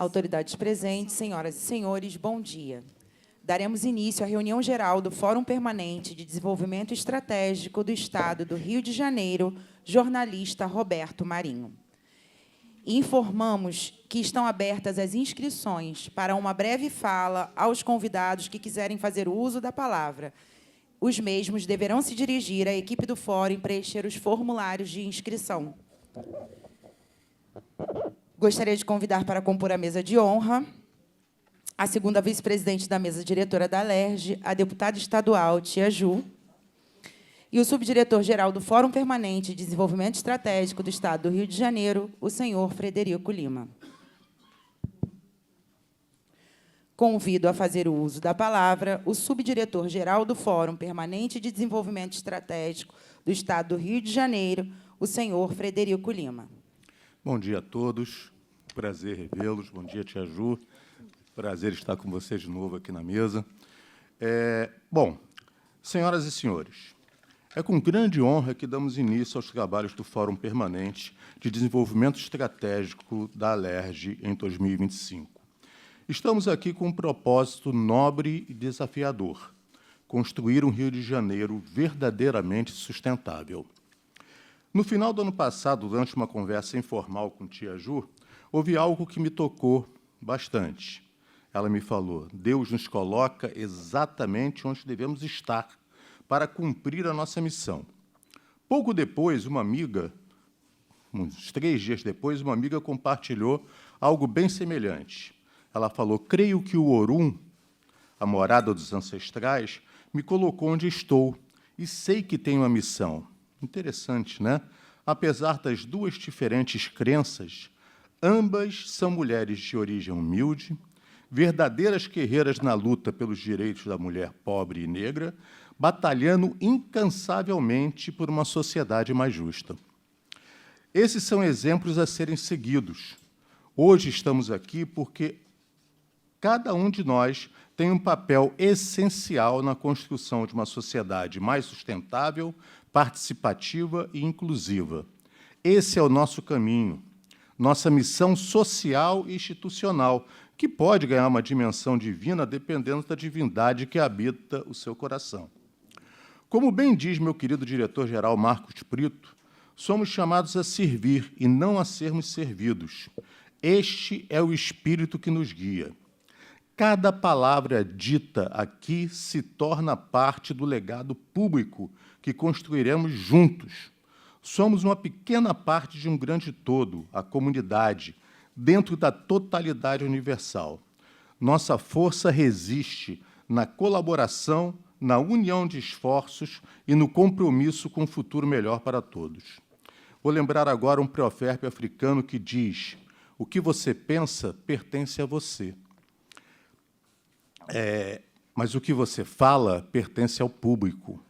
Autoridades presentes, senhoras e senhores, bom dia. Daremos início à reunião geral do Fórum Permanente de Desenvolvimento Estratégico do Estado do Rio de Janeiro, jornalista Roberto Marinho. Informamos que estão abertas as inscrições para uma breve fala aos convidados que quiserem fazer uso da palavra. Os mesmos deverão se dirigir à equipe do Fórum e preencher os formulários de inscrição. Gostaria de convidar para compor a mesa de honra a segunda vice-presidente da mesa diretora da Alerj, a deputada estadual Tia Ju, e o subdiretor-geral do Fórum Permanente de Desenvolvimento Estratégico do Estado do Rio de Janeiro, o senhor Frederico Lima. Convido a fazer o uso da palavra o subdiretor-geral do Fórum Permanente de Desenvolvimento Estratégico do Estado do Rio de Janeiro, o senhor Frederico Lima. Bom dia a todos, prazer revê-los. Bom dia, Tia Ju. Prazer estar com vocês de novo aqui na mesa. Bom, senhoras e senhores, é com grande honra que damos início aos trabalhos do Fórum Permanente de Desenvolvimento Estratégico da Alerj em 2025. Estamos aqui com um propósito nobre e desafiador: construir um Rio de Janeiro verdadeiramente sustentável. No final do ano passado, durante uma conversa informal com Tia Ju, houve algo que me tocou bastante. Ela me falou: Deus nos coloca exatamente onde devemos estar para cumprir a nossa missão. Pouco depois, uma amiga, uns 3 dias depois, uma amiga compartilhou algo bem semelhante. Ela falou: creio que o Orum, a morada dos ancestrais, me colocou onde estou e sei que tenho uma missão. Interessante, né? Apesar das duas diferentes crenças, ambas são mulheres de origem humilde, verdadeiras guerreiras na luta pelos direitos da mulher pobre e negra, batalhando incansavelmente por uma sociedade mais justa. Esses são exemplos a serem seguidos. Hoje estamos aqui porque cada um de nós tem um papel essencial na construção de uma sociedade mais sustentável, participativa e inclusiva. Esse é o nosso caminho, nossa missão social e institucional, que pode ganhar uma dimensão divina dependendo da divindade que habita o seu coração. Como bem diz meu querido diretor-geral Marcos Brito, somos chamados a servir e não a sermos servidos. Este é o espírito que nos guia. Cada palavra dita aqui se torna parte do legado público que construiremos juntos. Somos uma pequena parte de um grande todo, a comunidade, dentro da totalidade universal. Nossa força resiste na colaboração, na união de esforços e no compromisso com um futuro melhor para todos. Vou lembrar agora um provérbio africano que diz: o que você pensa pertence a você. Mas o que você fala pertence ao público.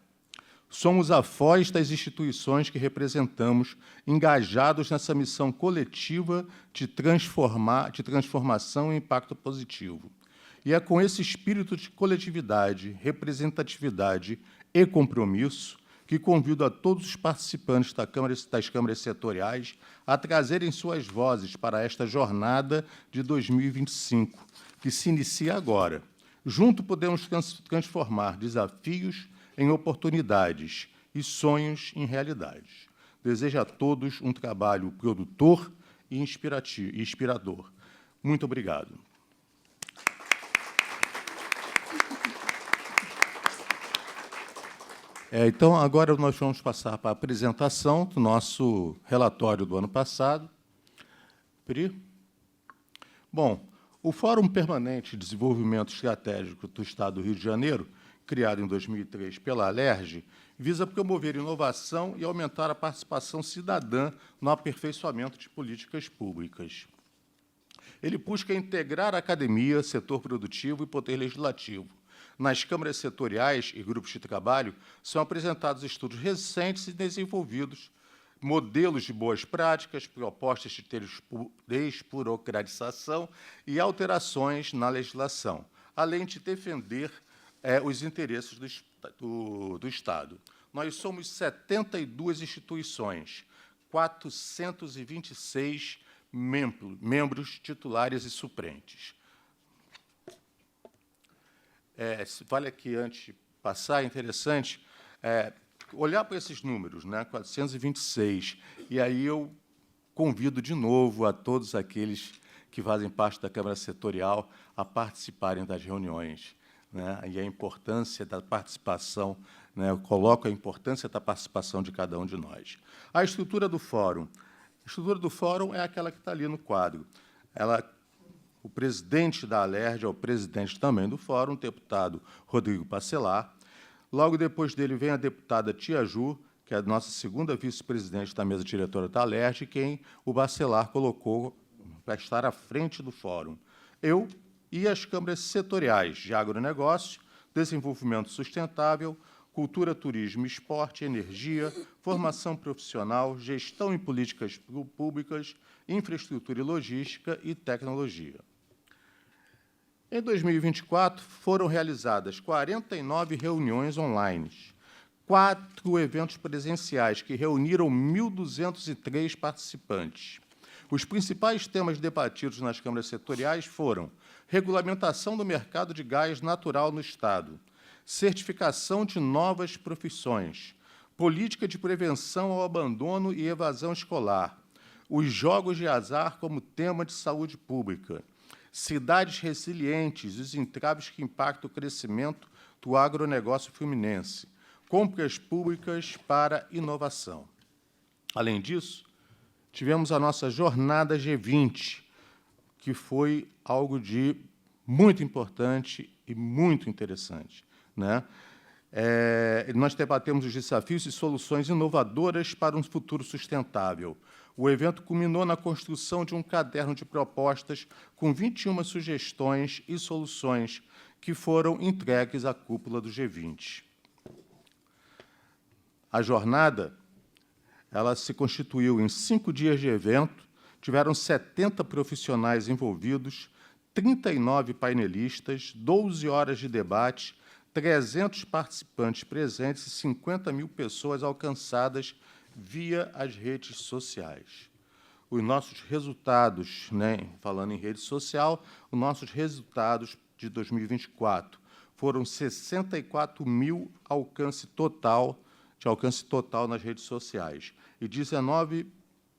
Somos a voz das instituições que representamos, engajados nessa missão coletiva de transformação e impacto positivo. E é com esse espírito de coletividade, representatividade e compromisso que convido a todos os participantes das câmaras setoriais a trazerem suas vozes para esta jornada de 2025, que se inicia agora. Junto podemos transformar desafios em oportunidades e sonhos em realidades. Desejo a todos um trabalho produtor e inspirador. Muito obrigado. Então, agora nós vamos passar para a apresentação do nosso relatório do ano passado. Pri? Bom, o Fórum Permanente de Desenvolvimento Estratégico do Estado do Rio de Janeiro, criado em 2003 pela Alerj, visa promover inovação e aumentar a participação cidadã no aperfeiçoamento de políticas públicas. Ele busca integrar a academia, setor produtivo e poder legislativo. Nas câmaras setoriais e grupos de trabalho são apresentados estudos recentes e desenvolvidos, modelos de boas práticas, propostas de desburocratização e alterações na legislação, além de defender os interesses do Estado. Nós somos 72 instituições, 426 membros titulares e suplentes. Vale aqui, antes de passar, é interessante olhar para esses números, né, 426, e aí eu convido de novo a todos aqueles que fazem parte da Câmara Setorial a participarem das reuniões, né, e a importância da participação, né, eu coloco a importância da participação de cada um de nós. A estrutura do fórum. A estrutura do fórum é aquela que está ali no quadro. O presidente da Alerj é o presidente também do fórum, o deputado Rodrigo Bacelar. Logo depois dele vem a deputada Tia Ju, que é a nossa segunda vice-presidente da mesa diretora da Alerj, quem o Bacelar colocou para estar à frente do fórum. Eu e as câmaras setoriais de agronegócio, desenvolvimento sustentável, cultura, turismo, esporte, energia, formação profissional, gestão e políticas públicas, infraestrutura e logística e tecnologia. Em 2024, foram realizadas 49 reuniões online, 4 eventos presenciais que reuniram 1.203 participantes. Os principais temas debatidos nas câmaras setoriais foram regulamentação do mercado de gás natural no Estado, certificação de novas profissões, política de prevenção ao abandono e evasão escolar, os jogos de azar como tema de saúde pública, cidades resilientes, os entraves que impactam o crescimento do agronegócio fluminense, compras públicas para inovação. Além disso, tivemos a nossa jornada G20, que foi algo de muito importante e muito interessante, né? Nós debatemos os desafios e soluções inovadoras para um futuro sustentável. O evento culminou na construção de um caderno de propostas com 21 sugestões e soluções que foram entregues à cúpula do G20. A jornada se constituiu em 5 dias de evento, tiveram 70 profissionais envolvidos, 39 painelistas, 12 horas de debate, 300 participantes presentes e 50 mil pessoas alcançadas via as redes sociais. Os nossos resultados, né, falando em rede social, os nossos resultados de 2024 foram 64 mil de alcance total nas redes sociais e 19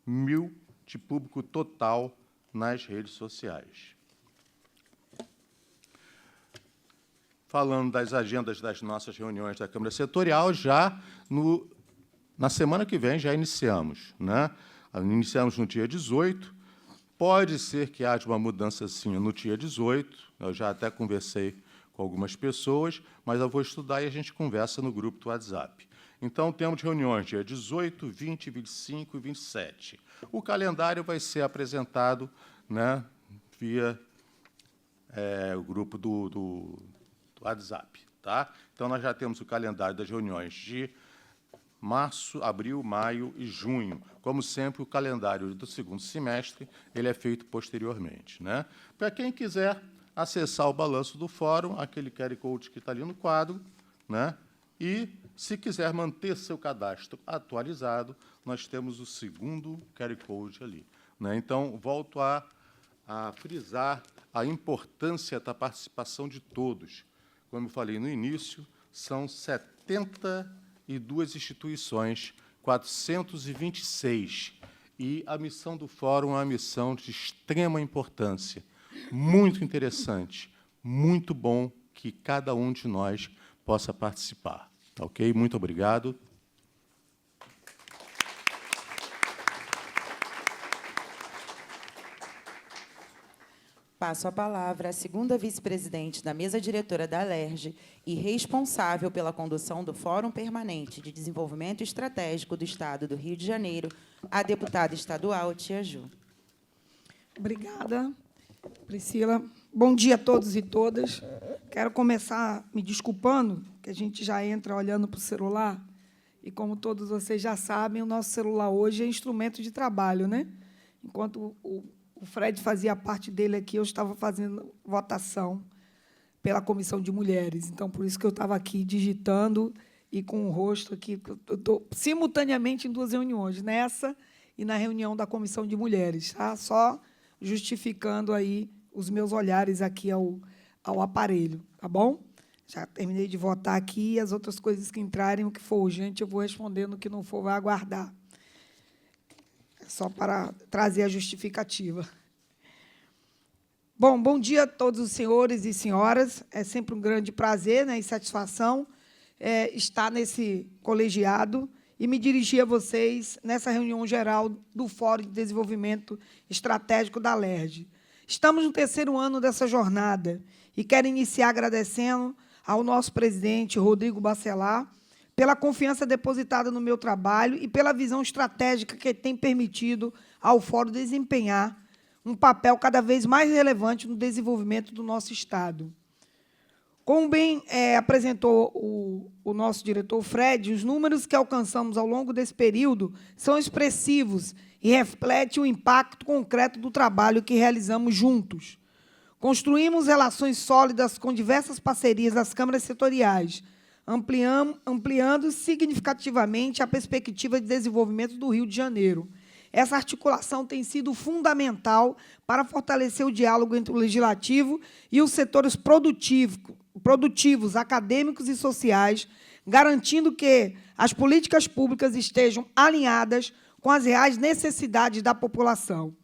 mil de público total nas redes sociais. Falando das agendas das nossas reuniões da Câmara Setorial, na semana que vem já iniciamos, né? Iniciamos no dia 18, pode ser que haja uma mudançazinha no dia 18, eu já até conversei com algumas pessoas, mas eu vou estudar e a gente conversa no grupo do WhatsApp. Então, temos reuniões dia 18, 20, 25 e 27. O calendário vai ser apresentado, né, via o grupo do WhatsApp. Tá? Então, nós já temos o calendário das reuniões de março, abril, maio e junho. Como sempre, o calendário do segundo semestre ele é feito posteriormente, né? Para quem quiser acessar o balanço do fórum, aquele QR Code que está ali no quadro, né? E, se quiser manter seu cadastro atualizado, nós temos o segundo QR Code ali, né? Então, volto a frisar a importância da participação de todos. Como eu falei no início, são 72 instituições, 426. E a missão do fórum é uma missão de extrema importância, muito interessante, muito bom que cada um de nós possa participar. Tá ok? Muito obrigado. Passo a palavra à segunda vice-presidente da mesa diretora da Alerj e responsável pela condução do Fórum Permanente de Desenvolvimento Estratégico do Estado do Rio de Janeiro, a deputada estadual Tia Ju. Obrigada, Priscila. Bom dia a todos e todas. Quero começar me desculpando, que a gente já entra olhando para o celular, e, como todos vocês já sabem, o nosso celular hoje é instrumento de trabalho, né? Enquanto o Fred fazia parte dele aqui, eu estava fazendo votação pela Comissão de Mulheres. Então, por isso que eu estava aqui digitando e com o rosto aqui. Eu estou simultaneamente em 2 reuniões, nessa e na reunião da Comissão de Mulheres, tá? Só justificando aí os meus olhares aqui ao aparelho, tá bom? Já terminei de votar aqui, e as outras coisas que entrarem, o que for urgente, eu vou respondendo, o que não for, vai aguardar. É só para trazer a justificativa. Bom dia a todos os senhores e senhoras. É sempre um grande prazer, né, e satisfação estar nesse colegiado e me dirigir a vocês nessa reunião geral do Fórum de Desenvolvimento Estratégico da LERJ. Estamos no 3º ano dessa jornada e quero iniciar agradecendo ao nosso presidente, Rodrigo Bacelar, pela confiança depositada no meu trabalho e pela visão estratégica que tem permitido ao Fórum desempenhar um papel cada vez mais relevante no desenvolvimento do nosso Estado. Como bem apresentou o nosso diretor Fred, os números que alcançamos ao longo desse período são expressivos e refletem o impacto concreto do trabalho que realizamos juntos. Construímos relações sólidas com diversas parcerias das câmaras setoriais, ampliando significativamente a perspectiva de desenvolvimento do Rio de Janeiro. Essa articulação tem sido fundamental para fortalecer o diálogo entre o legislativo e os setores produtivos, acadêmicos e sociais, garantindo que as políticas públicas estejam alinhadas com as reais necessidades da população.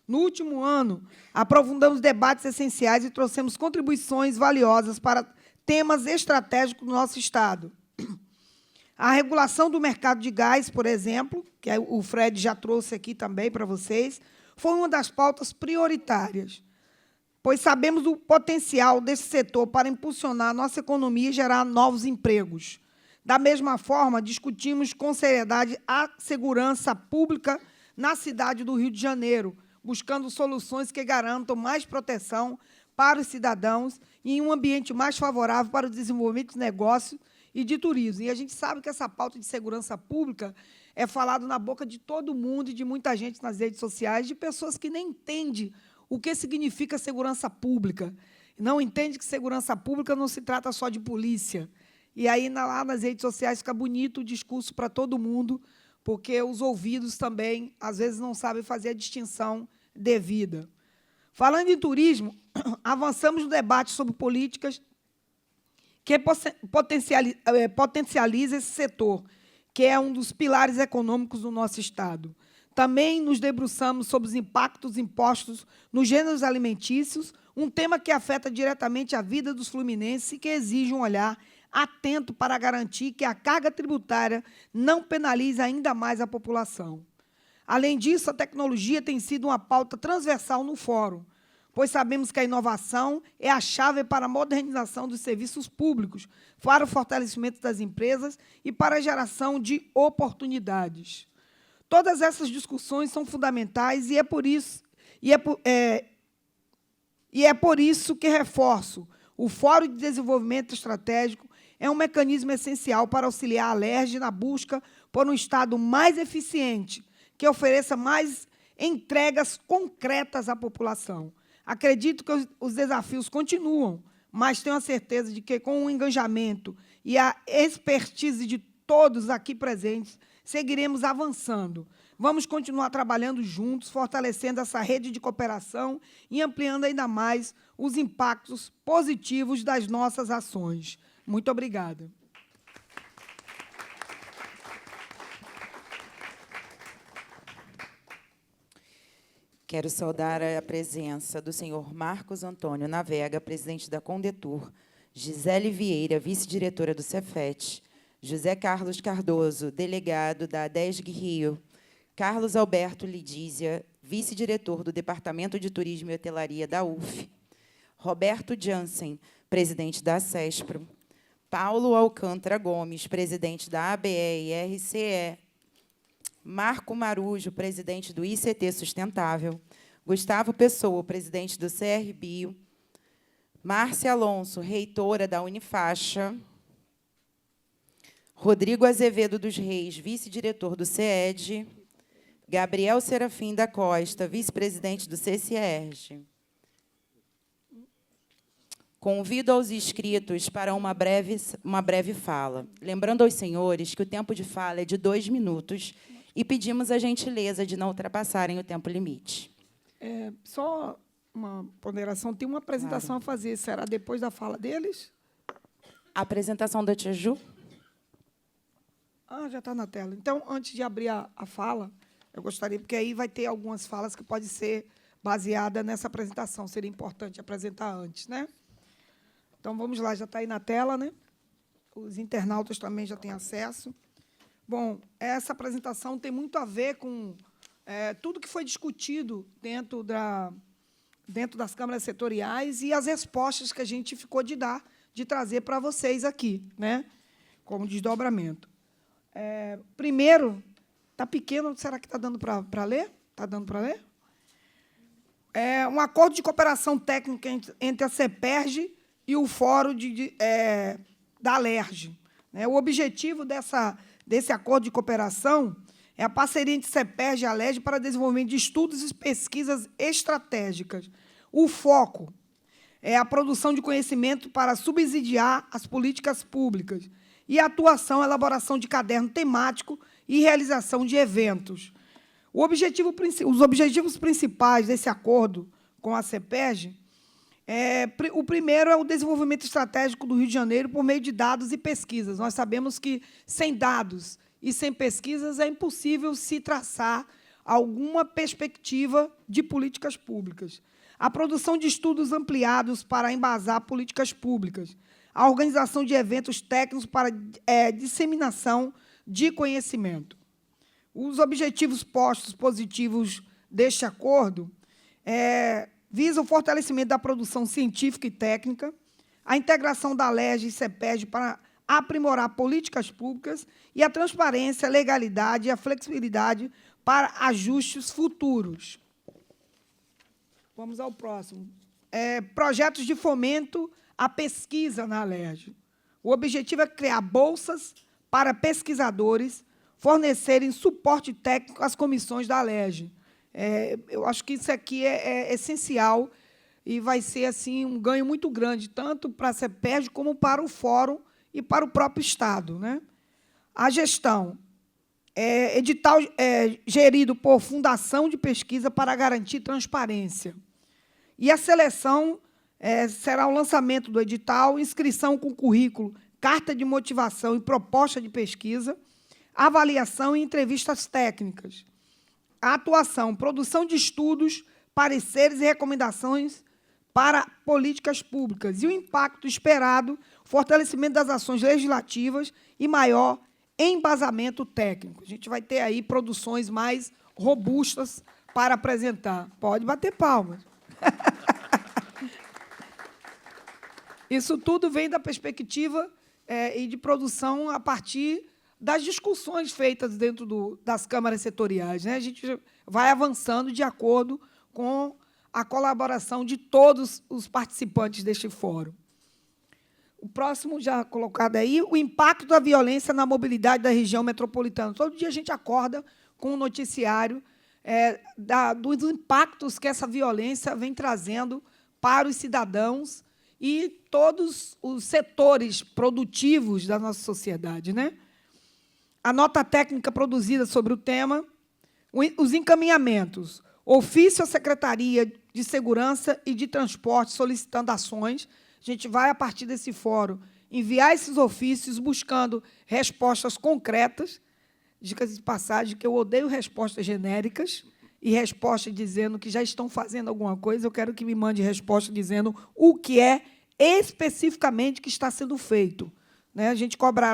No último ano, aprofundamos debates essenciais e trouxemos contribuições valiosas para temas estratégicos do nosso Estado. A regulação do mercado de gás, por exemplo, que o Fred já trouxe aqui também para vocês, foi uma das pautas prioritárias, pois sabemos do potencial desse setor para impulsionar a nossa economia e gerar novos empregos. Da mesma forma, discutimos com seriedade a segurança pública na cidade do Rio de Janeiro, buscando soluções que garantam mais proteção para os cidadãos e um ambiente mais favorável para o desenvolvimento de negócios e de turismo. E a gente sabe que essa pauta de segurança pública é falada na boca de todo mundo e de muita gente nas redes sociais, de pessoas que nem entendem o que significa segurança pública. Não entendem que segurança pública não se trata só de polícia. E aí, lá nas redes sociais, fica bonito o discurso para todo mundo, porque os ouvidos também, às vezes, não sabem fazer a distinção devida. Falando em turismo, avançamos no debate sobre políticas que potencializa esse setor, que é um dos pilares econômicos do nosso Estado. Também nos debruçamos sobre os impactos impostos nos gêneros alimentícios, um tema que afeta diretamente a vida dos fluminenses e que exige um olhar atento para garantir que a carga tributária não penalize ainda mais a população. Além disso, a tecnologia tem sido uma pauta transversal no fórum, pois sabemos que a inovação é a chave para a modernização dos serviços públicos, para o fortalecimento das empresas e para a geração de oportunidades. Todas essas discussões são fundamentais e é por isso que reforço: o Fórum de Desenvolvimento Estratégico é um mecanismo essencial para auxiliar a LERJ na busca por um Estado mais eficiente, que ofereça mais entregas concretas à população. Acredito que os desafios continuam, mas tenho a certeza de que, com o engajamento e a expertise de todos aqui presentes, seguiremos avançando. Vamos continuar trabalhando juntos, fortalecendo essa rede de cooperação e ampliando ainda mais os impactos positivos das nossas ações. Muito obrigada. Quero saudar a presença do senhor Marcos Antônio Navega, presidente da Condetur, Gisele Vieira, vice-diretora do Cefet, José Carlos Cardoso, delegado da ADESG Rio, Carlos Alberto Lidízia, vice-diretor do Departamento de Turismo e Hotelaria da UF, Roberto Jansen, presidente da CESPRO, Paulo Alcântara Gomes, presidente da ABE e RCE, Marco Marujo, presidente do ICT Sustentável, Gustavo Pessoa, presidente do CRBio, Márcia Alonso, reitora da Unifaixa, Rodrigo Azevedo dos Reis, vice-diretor do CED, Gabriel Serafim da Costa, vice-presidente do CCERJ. Convido aos inscritos para uma breve fala. Lembrando aos senhores que o tempo de fala é de 2 minutos e pedimos a gentileza de não ultrapassarem o tempo limite. Só uma ponderação, tem uma apresentação a fazer. Será depois da fala deles? A apresentação da tia Ju? Ah, já está na tela. Então, antes de abrir a fala, eu gostaria, porque aí vai ter algumas falas que podem ser baseadas nessa apresentação. Seria importante apresentar antes, né? Então, vamos lá, já está aí na tela, né? Os internautas também já têm acesso. Bom, essa apresentação tem muito a ver com tudo que foi discutido dentro das câmaras setoriais e as respostas que a gente ficou de trazer para vocês aqui, né? Como desdobramento. Primeiro, está pequeno, será que está dando para ler? Está dando para ler? Um acordo de cooperação técnica entre a CEPERJ e o Fórum da ALERJ. O objetivo desse acordo de cooperação é a parceria entre CEPERJ e ALERJ para desenvolvimento de estudos e pesquisas estratégicas. O foco é a produção de conhecimento para subsidiar as políticas públicas e a atuação, a elaboração de caderno temático e realização de eventos. Os objetivos principais desse acordo com a CEPERJ, o primeiro é o desenvolvimento estratégico do Rio de Janeiro por meio de dados e pesquisas. Nós sabemos que, sem dados e sem pesquisas, é impossível se traçar alguma perspectiva de políticas públicas. A produção de estudos ampliados para embasar políticas públicas. A organização de eventos técnicos para disseminação de conhecimento. Os objetivos positivos deste acordo visam o fortalecimento da produção científica e técnica, a integração da ALERJ e CEPERJ para aprimorar políticas públicas e a transparência, a legalidade e a flexibilidade para ajustes futuros. Vamos ao próximo. Projetos de fomento à pesquisa na ALERJ. O objetivo é criar bolsas para pesquisadores fornecerem suporte técnico às comissões da ALERJ. Eu acho que isso aqui é essencial e vai ser assim, um ganho muito grande, tanto para a CEPERJ como para o Fórum e para o próprio Estado, né? A gestão. Edital gerido por Fundação de Pesquisa para garantir transparência. E a seleção será o lançamento do edital, inscrição com currículo, carta de motivação e proposta de pesquisa, avaliação e entrevistas técnicas. A atuação, produção de estudos, pareceres e recomendações para políticas públicas. E o impacto esperado, fortalecimento das ações legislativas e maior embasamento técnico. A gente vai ter aí produções mais robustas para apresentar. Pode bater palmas. Isso tudo vem da perspectiva e de produção a partir das discussões feitas dentro das câmaras setoriais, né? A gente vai avançando de acordo com a colaboração de todos os participantes deste fórum. O próximo, já colocado aí, o impacto da violência na mobilidade da região metropolitana. Todo dia a gente acorda com um noticiário dos impactos que essa violência vem trazendo para os cidadãos e todos os setores produtivos da nossa sociedade, né? A nota técnica produzida sobre o tema, os encaminhamentos, ofício à Secretaria de Segurança e de Transporte solicitando ações. A gente vai, a partir desse fórum, enviar esses ofícios buscando respostas concretas. Dicas de passagem, que eu odeio respostas genéricas e respostas dizendo que já estão fazendo alguma coisa. Eu quero que me mande resposta dizendo o que é especificamente que está sendo feito.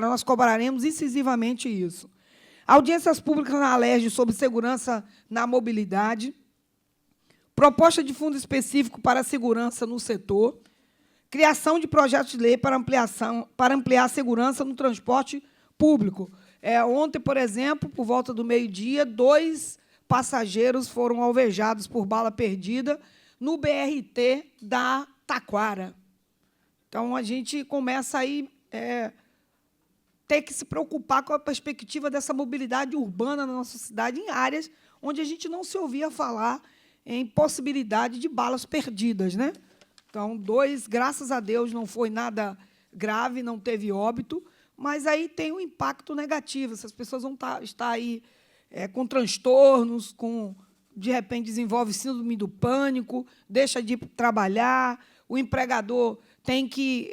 Nós cobraremos incisivamente isso. Audiências públicas na ALERJ sobre segurança na mobilidade, proposta de fundo específico para a segurança no setor, criação de projetos de lei para ampliar a segurança no transporte público. Ontem, por exemplo, por volta do meio-dia, 2 passageiros foram alvejados por bala perdida no BRT da Taquara. Então, a gente começa aí ter que se preocupar com a perspectiva dessa mobilidade urbana na nossa cidade, em áreas onde a gente não se ouvia falar em possibilidade de balas perdidas, né? Então, 2, graças a Deus, não foi nada grave, não teve óbito, mas aí tem um impacto negativo. Essas pessoas vão estar aí com transtornos, de repente desenvolve síndrome do pânico, deixa de trabalhar, o empregador tem que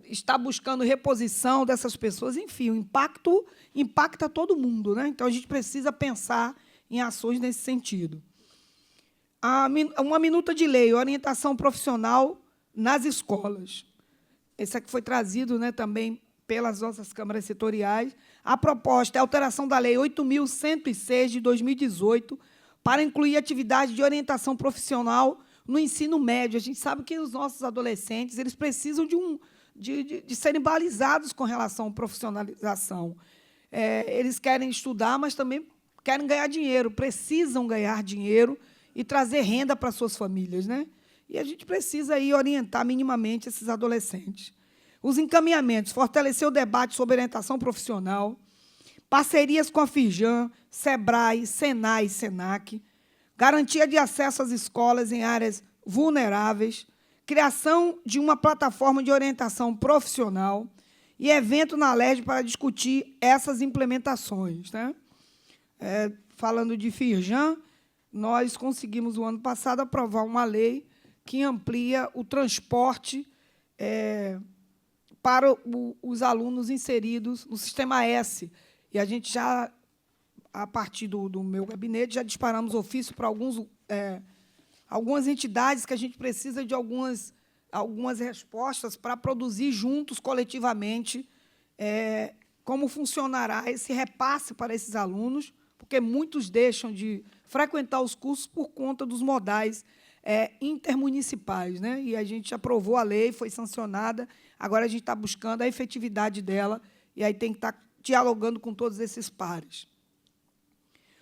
estar buscando reposição dessas pessoas. Enfim, o impacto impacta todo mundo, né? Então, a gente precisa pensar em ações nesse sentido. Uma minuta de lei, orientação profissional nas escolas. Esse aqui foi trazido, né, também pelas nossas câmaras setoriais. A proposta é a alteração da Lei 8.106, de 2018, para incluir atividade de orientação profissional no ensino médio. A gente sabe que os nossos adolescentes eles precisam de serem balizados com relação à profissionalização. Eles querem estudar, mas também querem ganhar dinheiro, precisam ganhar dinheiro e trazer renda para suas famílias, né? E a gente precisa aí orientar minimamente esses adolescentes. Os encaminhamentos, fortalecer o debate sobre orientação profissional, parcerias com a Firjan, SEBRAE, SENAI e SENAC, garantia de acesso às escolas em áreas vulneráveis, criação de uma plataforma de orientação profissional e evento na LERJ para discutir essas implementações, né? Falando de Firjan, nós conseguimos, no ano passado, aprovar uma lei que amplia o transporte para os alunos inseridos no Sistema S. E a gente já, a partir do meu gabinete, já disparamos ofício para algumas entidades que a gente precisa de algumas respostas para produzir juntos, coletivamente, como funcionará esse repasse para esses alunos, porque muitos deixam de frequentar os cursos por conta dos modais intermunicipais, né? E a gente aprovou a lei, foi sancionada, agora a gente está buscando a efetividade dela, e aí tem que estar dialogando com todos esses pares.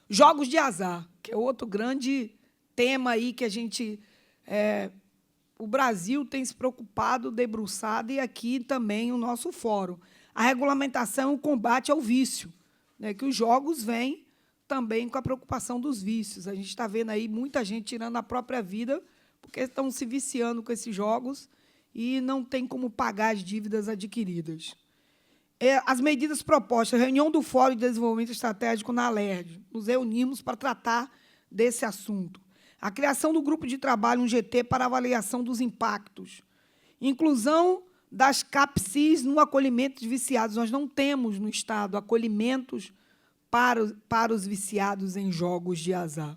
Jogos de azar, que é outro grande tema aí que a gente... o Brasil tem se preocupado, debruçado, e aqui também o nosso fórum. A regulamentação e o combate ao vício, né, que os jogos vêm também com a preocupação dos vícios. A gente está vendo aí muita gente tirando a própria vida porque estão se viciando com esses jogos e não tem como pagar as dívidas adquiridas. As medidas propostas, reunião do Fórum de Desenvolvimento Estratégico na LERJ, nos reunimos para tratar desse assunto. A criação do grupo de trabalho, um GT, para avaliação dos impactos. Inclusão das CAPSIs no acolhimento de viciados. Nós não temos, no Estado, acolhimentos para os viciados em jogos de azar.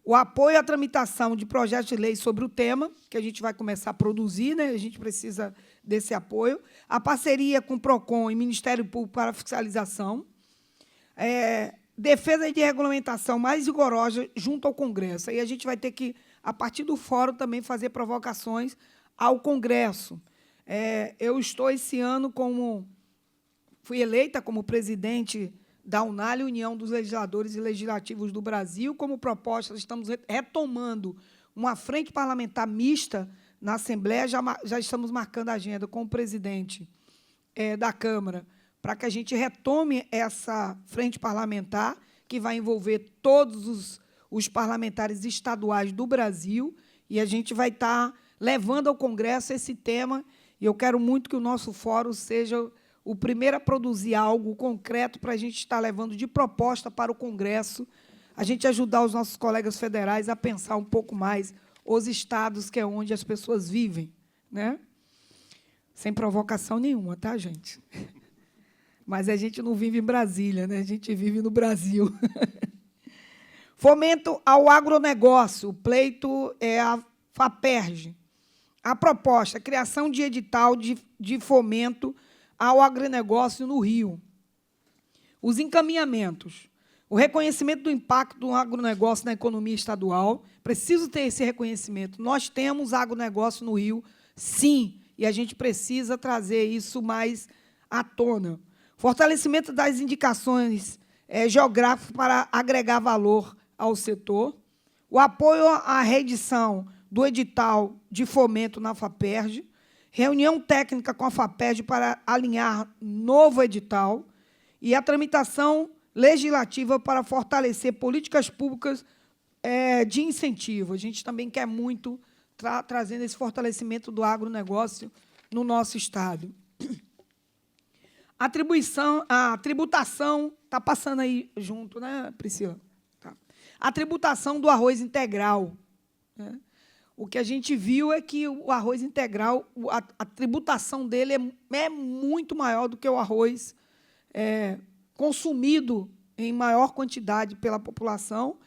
O apoio à tramitação de projetos de lei sobre o tema, que a gente vai começar a produzir, né? A gente precisa desse apoio. A parceria com o PROCON e Ministério Público para a fiscalização. Defesa de regulamentação mais rigorosa junto ao Congresso. Aí a gente vai ter que, a partir do fórum, também fazer provocações ao Congresso. Eu estou, esse ano, fui eleita como presidente da UNALE, União dos Legisladores e Legislativos do Brasil. Como proposta, estamos retomando uma frente parlamentar mista na Assembleia, já estamos marcando a agenda com o presidente da Câmara, para que a gente retome essa frente parlamentar, que vai envolver todos os parlamentares estaduais do Brasil, e a gente vai estar levando ao Congresso esse tema, e eu quero muito que o nosso fórum seja o primeiro a produzir algo concreto para a gente estar levando de proposta para o Congresso, a gente ajudar os nossos colegas federais a pensar um pouco mais os estados, que é onde as pessoas vivem, né? Sem provocação nenhuma, tá, gente? Mas a gente não vive em Brasília, né? A gente vive no Brasil. Fomento ao agronegócio. O pleito é a FAPERJ. A proposta, a criação de edital de fomento ao agronegócio no Rio. Os encaminhamentos. O reconhecimento do impacto do agronegócio na economia estadual. Preciso ter esse reconhecimento. Nós temos agronegócio no Rio, sim, e a gente precisa trazer isso mais à tona. Fortalecimento das indicações geográficas para agregar valor ao setor. O apoio à reedição do edital de fomento na FAPERJ. Reunião técnica com a FAPERJ para alinhar novo edital. E a tramitação legislativa para fortalecer políticas públicas de incentivo. A gente também quer muito trazendo esse fortalecimento do agronegócio no nosso Estado. A tributação, está passando aí junto, né, Priscila? Tá. A tributação do arroz integral, né? O que a gente viu é que o arroz integral, a tributação dele é muito maior do que o arroz consumido em maior quantidade pela população.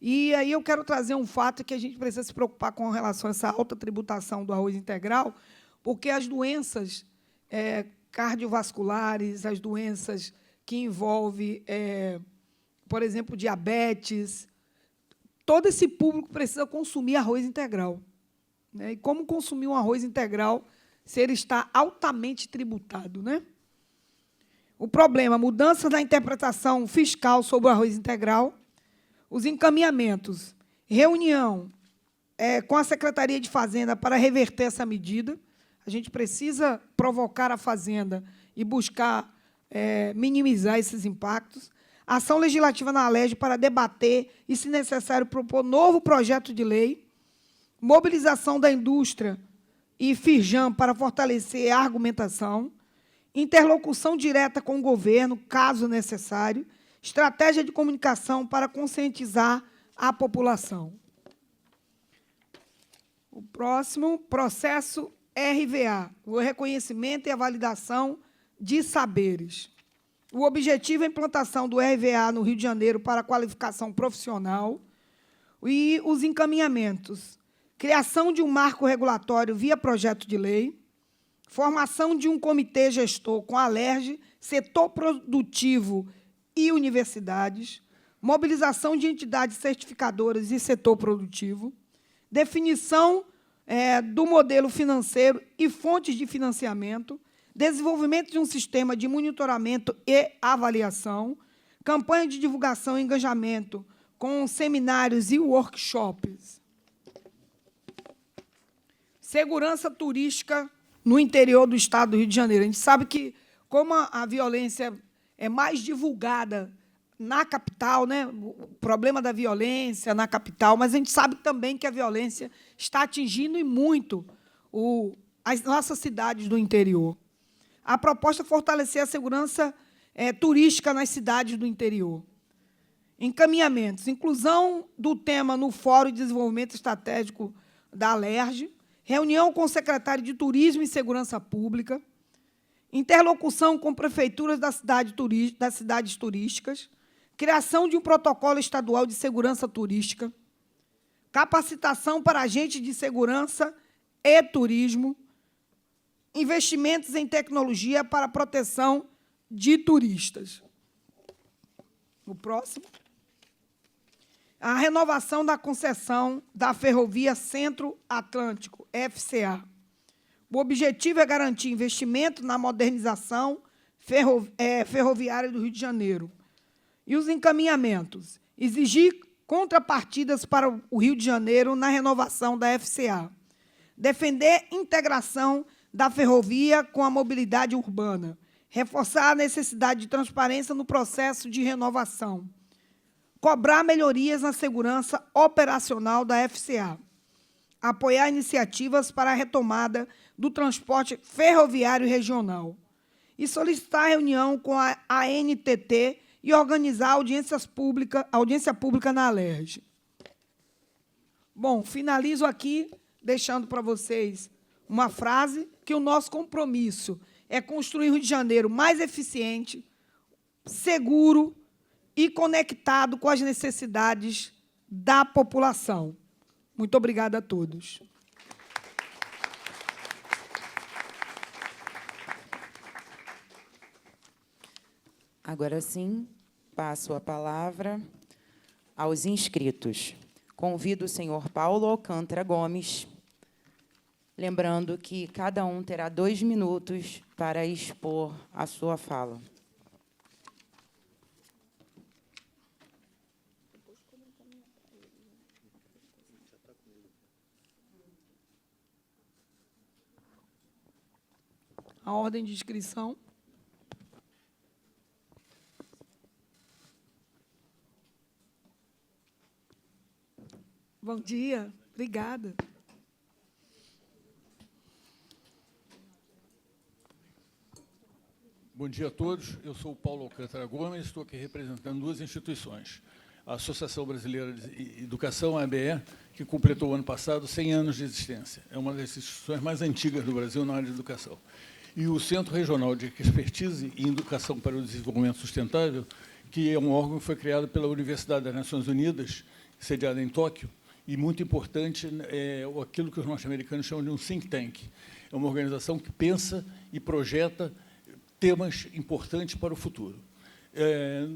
E aí eu quero trazer um fato que a gente precisa se preocupar com relação a essa alta tributação do arroz integral, porque as doenças cardiovasculares, as doenças que envolvem, por exemplo, diabetes, todo esse público precisa consumir arroz integral, né? E como consumir um arroz integral se ele está altamente tributado, né? O problema, mudança na interpretação fiscal sobre o arroz integral, os encaminhamentos, reunião com a Secretaria de Fazenda para reverter essa medida. A gente precisa provocar a Fazenda e buscar minimizar esses impactos. Ação legislativa na ALERJ para debater e, se necessário, propor novo projeto de lei. Mobilização da indústria e Firjan para fortalecer a argumentação. Interlocução direta com o governo, caso necessário. Estratégia de comunicação para conscientizar a população. O próximo, processo RVA, o reconhecimento e a validação de saberes. O objetivo é a implantação do RVA no Rio de Janeiro para a qualificação profissional e os encaminhamentos. Criação de um marco regulatório via projeto de lei, formação de um comitê gestor com a ALERJ, setor produtivo e universidades, mobilização de entidades certificadoras e setor produtivo, definição do modelo financeiro e fontes de financiamento, desenvolvimento de um sistema de monitoramento e avaliação, campanha de divulgação e engajamento com seminários e workshops. Segurança turística no interior do Estado do Rio de Janeiro. A gente sabe que, como a violência é mais divulgada na capital, né, o problema da violência na capital, mas a gente sabe também que a violência está atingindo e muito as nossas cidades do interior. A proposta é fortalecer a segurança turística nas cidades do interior. Encaminhamentos. Inclusão do tema no Fórum de Desenvolvimento Estratégico da ALERJ. Reunião com o secretário de Turismo e Segurança Pública. Interlocução com prefeituras das cidades turísticas. Criação de um protocolo estadual de segurança turística. Capacitação para agentes de segurança e turismo. Investimentos em tecnologia para a proteção de turistas. O próximo. A renovação da concessão da Ferrovia Centro-Atlântico, FCA. O objetivo é garantir investimento na modernização ferroviária do Rio de Janeiro. E os encaminhamentos. Exigir contrapartidas para o Rio de Janeiro na renovação da FCA. Defender integração da ferrovia com a mobilidade urbana. Reforçar a necessidade de transparência no processo de renovação. Cobrar melhorias na segurança operacional da FCA. Apoiar iniciativas para a retomada do transporte ferroviário regional. E solicitar reunião com a ANTT e organizar audiência pública na ALERJ. Bom, finalizo aqui deixando para vocês uma frase que o nosso compromisso é construir o Rio de Janeiro mais eficiente, seguro e conectado com as necessidades da população. Muito obrigada a todos. Agora sim, passo a palavra aos inscritos. Convido o senhor Paulo Alcântara Gomes, lembrando que cada um terá 2 minutos para expor a sua fala. A ordem de inscrição. Bom dia, obrigada. Bom Bom dia a todos. Eu sou o Paulo Alcântara Gomes, estou aqui representando duas instituições. A Associação Brasileira de Educação, a ABE, que completou ano passado 100 anos de existência. É uma das instituições mais antigas do Brasil na área de educação. E o Centro Regional de Expertise em Educação para o Desenvolvimento Sustentável, que é um órgão que foi criado pela Universidade das Nações Unidas, sediada em Tóquio, e muito importante é aquilo que os norte-americanos chamam de um think tank. É uma organização que pensa e projeta temas importantes para o futuro.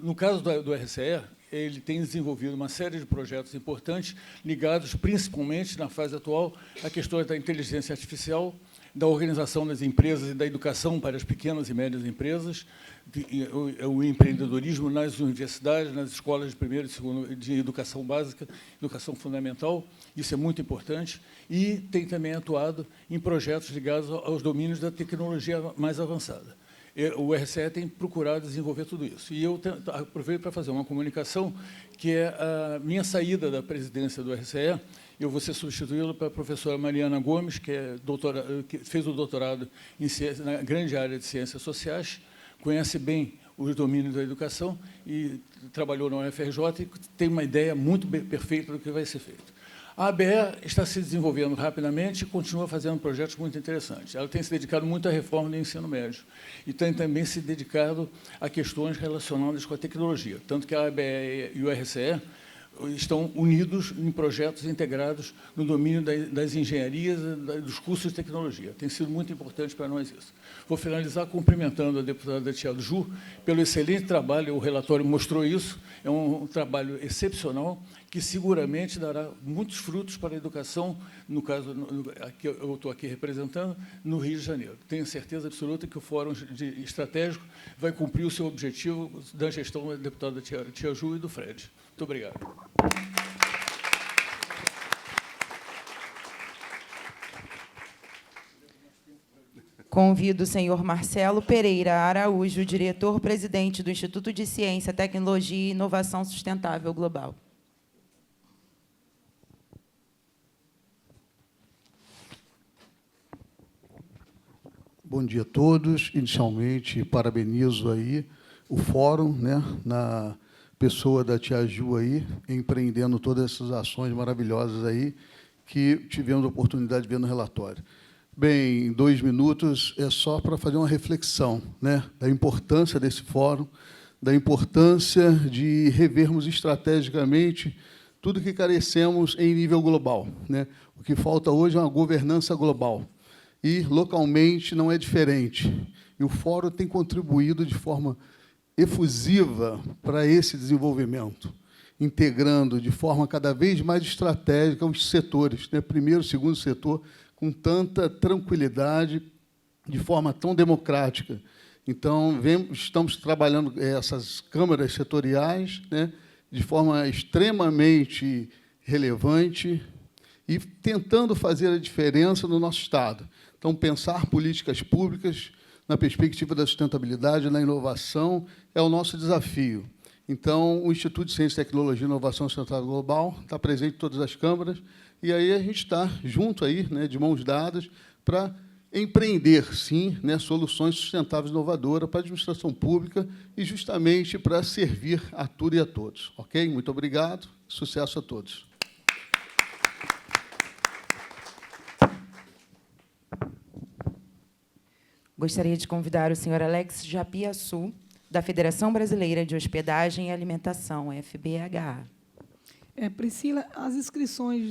No caso do RCE, ele tem desenvolvido uma série de projetos importantes ligados, principalmente, na fase atual, a questões da inteligência artificial, da organização das empresas e da educação para as pequenas e médias empresas, o empreendedorismo nas universidades, nas escolas de primeiro e segundo de educação básica, educação fundamental, isso é muito importante, e tem também atuado em projetos ligados aos domínios da tecnologia mais avançada. O RCE tem procurado desenvolver tudo isso. E eu aproveito para fazer uma comunicação, que é a minha saída da presidência do RCE. Eu vou ser substituído pela professora Mariana Gomes, que fez o doutorado em ciência, na grande área de ciências sociais, conhece bem os domínios da educação e trabalhou na UFRJ e tem uma ideia muito perfeita do que vai ser feito. A ABE está se desenvolvendo rapidamente e continua fazendo projetos muito interessantes. Ela tem se dedicado muito à reforma do ensino médio e tem também se dedicado a questões relacionadas com a tecnologia, tanto que a ABE e o RCE estão unidos em projetos integrados no domínio das engenharias e dos cursos de tecnologia. Tem sido muito importante para nós isso. Vou finalizar cumprimentando a deputada Tia Ju pelo excelente trabalho, o relatório mostrou isso, é um trabalho excepcional, que seguramente dará muitos frutos para a educação, no caso, que eu estou aqui representando, no Rio de Janeiro. Tenho certeza absoluta que o Fórum Estratégico vai cumprir o seu objetivo da gestão da deputada Tia Ju e do Fred. Muito obrigado. Convido o senhor Marcelo Pereira Araújo, diretor-presidente do Instituto de Ciência, Tecnologia e Inovação Sustentável Global. Bom dia a todos. Inicialmente, parabenizo aí o fórum, né, na pessoa da Tia Ju aí, empreendendo todas essas ações maravilhosas aí que tivemos a oportunidade de ver no relatório. Bem, em 2 minutos é só para fazer uma reflexão, né, da importância desse fórum, da importância de revermos estrategicamente tudo que carecemos em nível global, né? O que falta hoje é uma governança global. E, localmente, não é diferente. E o Fórum tem contribuído de forma efusiva para esse desenvolvimento, integrando de forma cada vez mais estratégica os setores, né? Primeiro e segundo setor, com tanta tranquilidade, de forma tão democrática. Então, estamos trabalhando essas câmaras setoriais, né, de forma extremamente relevante e tentando fazer a diferença no nosso Estado. Então, pensar políticas públicas na perspectiva da sustentabilidade, na inovação, é o nosso desafio. Então, o Instituto de Ciência, Tecnologia e Inovação Sustentável Global está presente em todas as câmaras, e aí a gente está junto, aí, né, de mãos dadas, para empreender, sim, né, soluções sustentáveis e inovadoras para a administração pública e justamente para servir a tudo e a todos. Ok? Muito obrigado. Sucesso a todos. Gostaria de convidar o senhor Alex Japiaçu, da Federação Brasileira de Hospedagem e Alimentação, FBHA. Priscila, as inscrições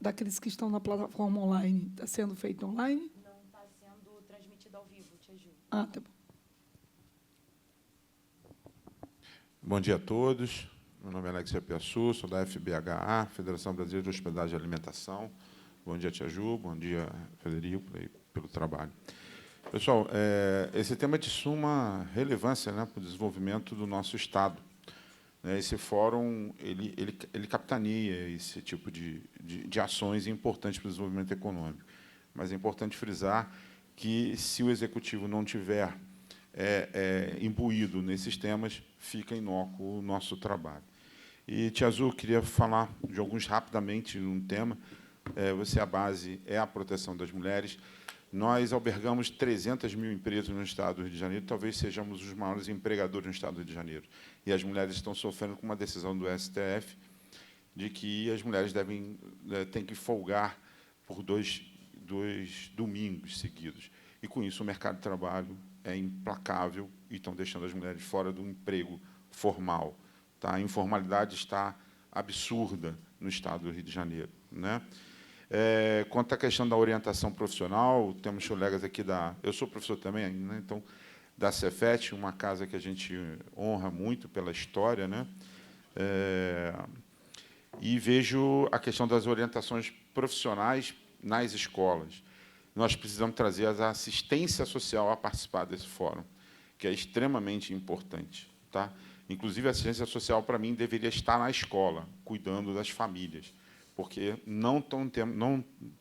daqueles que estão na plataforma online, está sendo feito online? Não, está sendo transmitido ao vivo, Tia Ju. Ah, tá bom. Bom dia a todos. Meu nome é Alex Japiaçu, sou da FBHA, Federação Brasileira de Hospedagem e Alimentação. Bom dia, Tia Ju. Bom dia, Frederico, pelo trabalho. Pessoal, esse tema é de suma relevância, né, para o desenvolvimento do nosso Estado. Esse fórum ele capitaneia esse tipo de ações importantes para o desenvolvimento econômico. Mas é importante frisar que, se o Executivo não tiver imbuído nesses temas, fica inócuo o nosso trabalho. E, Tia Azul, queria falar de alguns rapidamente num tema. A base é a proteção das mulheres. Nós albergamos 300 mil empresas no Estado do Rio de Janeiro, talvez sejamos os maiores empregadores no Estado do Rio de Janeiro. E as mulheres estão sofrendo com uma decisão do STF de que as mulheres têm que folgar por dois domingos seguidos. E, com isso, o mercado de trabalho é implacável e estão deixando as mulheres fora do emprego formal. Tá? A informalidade está absurda no Estado do Rio de Janeiro, né? Quanto à questão da orientação profissional, temos colegas aqui eu sou professor também, né? Então, da Cefet, uma casa que a gente honra muito pela história, né? E vejo a questão das orientações profissionais nas escolas. Nós precisamos trazer a assistência social a participar desse fórum, que é extremamente importante. Tá? Inclusive, a assistência social, para mim, deveria estar na escola, cuidando das famílias, porque não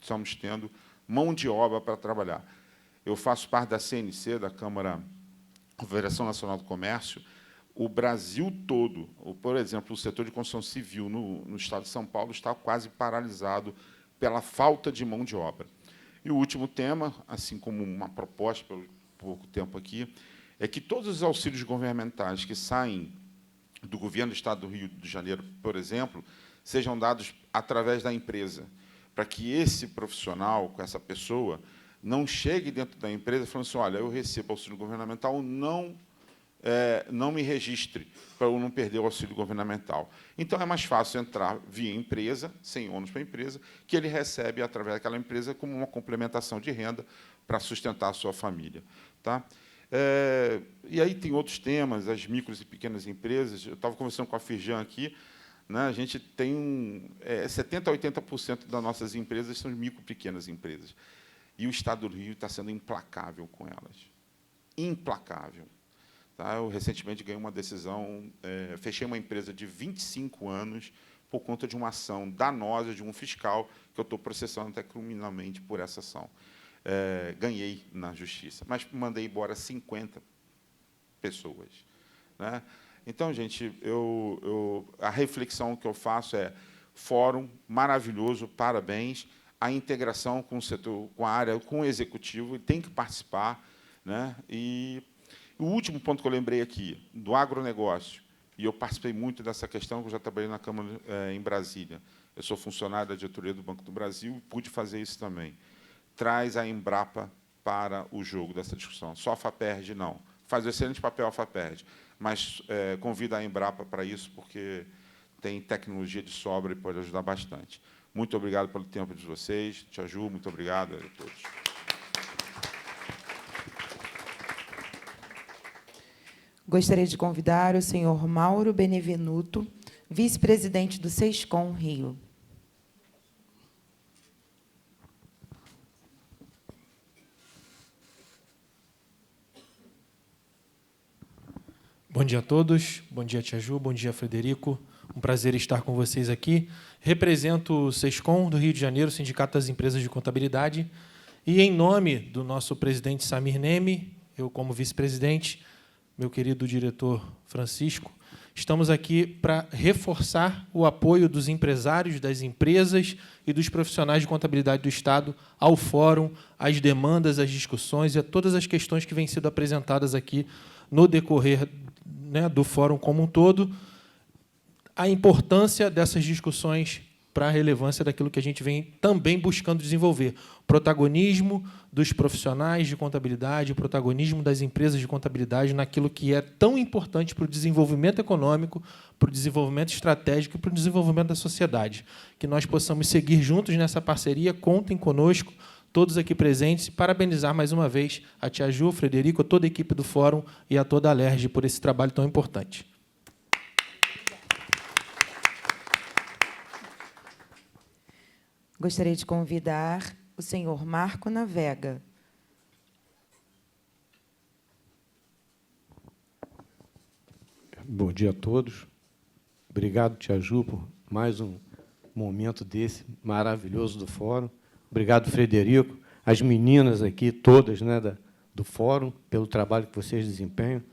estamos tendo mão de obra para trabalhar. Eu faço parte da CNC, da Confederação Nacional do Comércio. O Brasil todo, por exemplo, o setor de construção civil no Estado de São Paulo está quase paralisado pela falta de mão de obra. E o último tema, assim como uma proposta, pelo pouco tempo aqui, é que todos os auxílios governamentais que saem do governo do Estado do Rio de Janeiro, por exemplo, sejam dados através da empresa, para que esse profissional, com essa pessoa, não chegue dentro da empresa falando assim, olha, eu recebo auxílio governamental, não me registre, para eu não perder o auxílio governamental. Então, é mais fácil entrar via empresa, sem ônus para a empresa, que ele recebe, através daquela empresa, como uma complementação de renda para sustentar a sua família. Tá? E aí tem outros temas, as micros e pequenas empresas. Eu estava conversando com a Firjan aqui, né, a gente tem 70% a 80% das nossas empresas são micro e pequenas empresas. E o Estado do Rio está sendo implacável com elas. Implacável. Tá? Eu, recentemente, ganhei uma decisão, fechei uma empresa de 25 anos por conta de uma ação danosa de um fiscal que eu estou processando até criminalmente por essa ação. Ganhei na justiça, mas mandei embora 50 pessoas. Né? Então, gente, a reflexão que eu faço é fórum maravilhoso, parabéns, a integração com o setor, com a área, com o executivo, tem que participar. Né? E o último ponto que eu lembrei aqui, do agronegócio, e eu participei muito dessa questão, que eu já trabalhei na Câmara em Brasília. Eu sou funcionário da diretoria do Banco do Brasil e pude fazer isso também. Traz a Embrapa para o jogo dessa discussão. Só a FAPERJ, não. Faz um excelente papel a FAPERJ, mas convida a Embrapa para isso, porque tem tecnologia de sobra e pode ajudar bastante. Muito obrigado pelo tempo de vocês. Tia Ju, muito obrigado a todos. Gostaria de convidar o senhor Mauro Benevenuto, vice-presidente do SESCOM Rio. Bom dia a todos, bom dia, Tia Ju, bom dia, Frederico. Um prazer estar com vocês aqui. Represento o SESCOM do Rio de Janeiro, Sindicato das Empresas de Contabilidade, e, em nome do nosso presidente Samir Neme, eu, como vice-presidente, meu querido diretor Francisco, estamos aqui para reforçar o apoio dos empresários, das empresas e dos profissionais de contabilidade do Estado ao fórum, às demandas, às discussões e a todas as questões que vêm sendo apresentadas aqui no decorrer, né, do fórum como um todo, a importância dessas discussões para a relevância daquilo que a gente vem também buscando desenvolver. Protagonismo dos profissionais de contabilidade, o protagonismo das empresas de contabilidade naquilo que é tão importante para o desenvolvimento econômico, para o desenvolvimento estratégico e para o desenvolvimento da sociedade. Que nós possamos seguir juntos nessa parceria, contem conosco, todos aqui presentes, e parabenizar mais uma vez a Tia Ju, o Frederico, a toda a equipe do Fórum e a toda a Alerj por esse trabalho tão importante. Gostaria de convidar o senhor Marco Navega. Bom dia a todos. Obrigado, Tia Ju, por mais um momento desse maravilhoso do Fórum. Obrigado, Frederico, as meninas aqui, todas, né, do Fórum, pelo trabalho que vocês desempenham.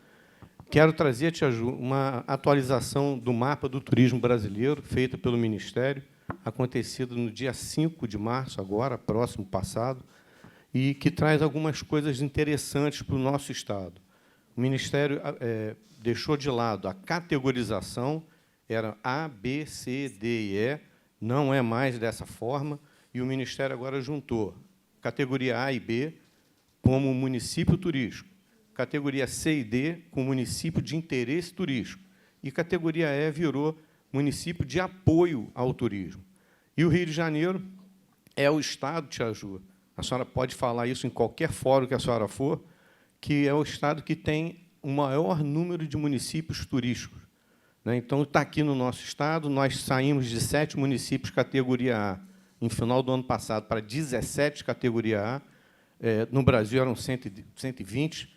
Quero trazer, Tia Ju, uma atualização do mapa do turismo brasileiro, feita pelo Ministério, acontecido no dia 5 de março, agora, próximo passado, e que traz algumas coisas interessantes para o nosso Estado. O Ministério deixou de lado a categorização, era A, B, C, D e E, não é mais dessa forma, e o Ministério agora juntou categoria A e B como município turístico, categoria C e D com município de interesse turístico, e categoria E virou município de apoio ao turismo. E o Rio de Janeiro é o Estado, Tia Ju, a senhora pode falar isso em qualquer fórum que a senhora for, que é o Estado que tem o maior número de municípios turísticos. Então, está aqui no nosso Estado, nós saímos de 7 municípios categoria A, em final do ano passado, para 17 categoria A. No Brasil eram 120,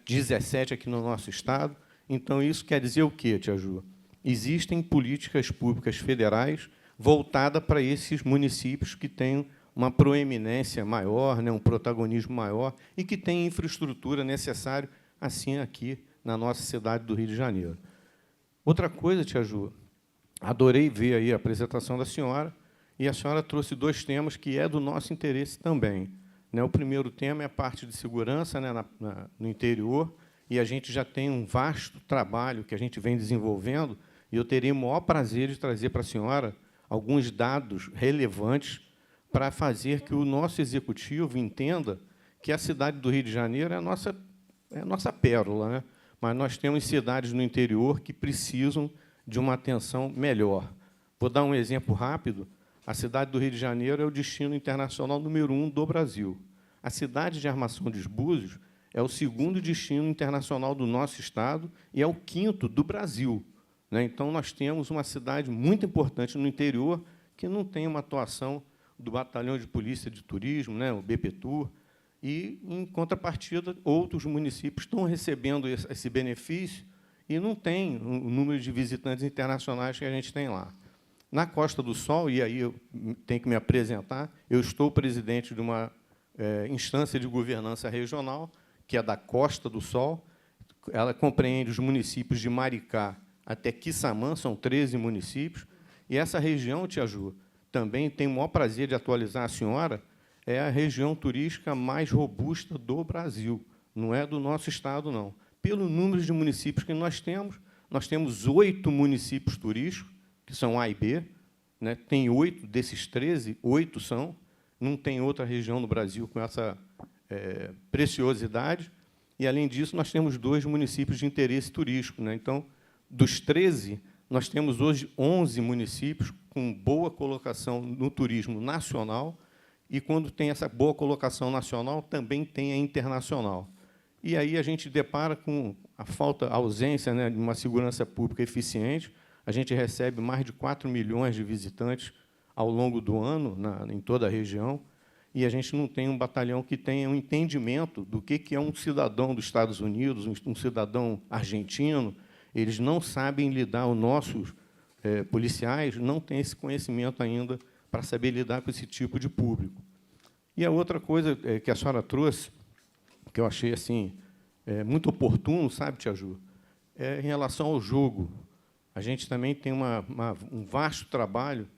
17 aqui no nosso Estado. Então, isso quer dizer o quê, Tia Ju? Existem políticas públicas federais voltadas para esses municípios que têm uma proeminência maior, um protagonismo maior, e que têm infraestrutura necessária, assim aqui na nossa cidade do Rio de Janeiro. Outra coisa, Tia Ju, adorei ver aí a apresentação da senhora, e a senhora trouxe 2 temas que é do nosso interesse também. O primeiro tema é a parte de segurança no interior, e a gente já tem um vasto trabalho que a gente vem desenvolvendo, e eu terei o maior prazer de trazer para a senhora alguns dados relevantes para fazer que o nosso executivo entenda que a cidade do Rio de Janeiro é a nossa pérola, mas nós temos cidades no interior que precisam de uma atenção melhor. Vou dar um exemplo rápido. A cidade do Rio de Janeiro é o destino internacional número 1 do Brasil. A cidade de Armação dos Búzios é o 2º destino internacional do nosso Estado e é o 5º do Brasil. Então, nós temos uma cidade muito importante no interior que não tem uma atuação do Batalhão de Polícia de Turismo, o BPTUR, e, em contrapartida, outros municípios estão recebendo esse benefício e não tem o número de visitantes internacionais que a gente tem lá. Na Costa do Sol, e aí eu tenho que me apresentar, eu estou presidente de uma instância de governança regional, que é da Costa do Sol. Ela compreende os municípios de Maricá até Quissamã, são 13 municípios, e essa região, Tia Ju, também tem o maior prazer de atualizar a senhora, é a região turística mais robusta do Brasil, não é do nosso Estado, não. Pelo número de municípios que nós temos 8 municípios turísticos, que são A e B, tem 8 desses 13, 8 são, não tem outra região no Brasil com essa preciosidade, e, além disso, nós temos 2 municípios de interesse turístico. Então, dos 13, nós temos hoje 11 municípios com boa colocação no turismo nacional, e, quando tem essa boa colocação nacional, também tem a internacional. E aí a gente depara com a ausência de uma segurança pública eficiente. A gente recebe mais de 4 milhões de visitantes ao longo do ano em toda a região, e a gente não tem um batalhão que tenha um entendimento do que é um cidadão dos Estados Unidos, um cidadão argentino. Eles não sabem lidar, os nossos policiais não têm esse conhecimento ainda para saber lidar com esse tipo de público. E a outra coisa que a senhora trouxe, que eu achei assim muito oportuno, sabe, Tia Ju, em relação ao jogo. A gente também tem um vasto trabalho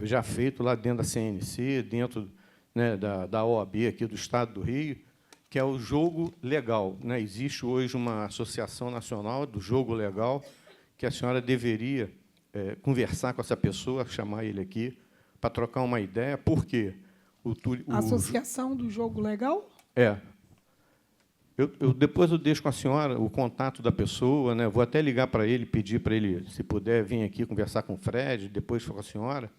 já feito lá dentro da CNC, dentro da OAB aqui do Estado do Rio, que é o jogo legal. Existe hoje uma associação nacional do jogo legal, que a senhora deveria conversar com essa pessoa, chamar ele aqui, para trocar uma ideia. Por quê? Associação do Jogo Legal? Depois eu deixo com a senhora o contato da pessoa, vou até ligar para ele, pedir para ele, se puder, vir aqui conversar com o Fred, depois com a senhora.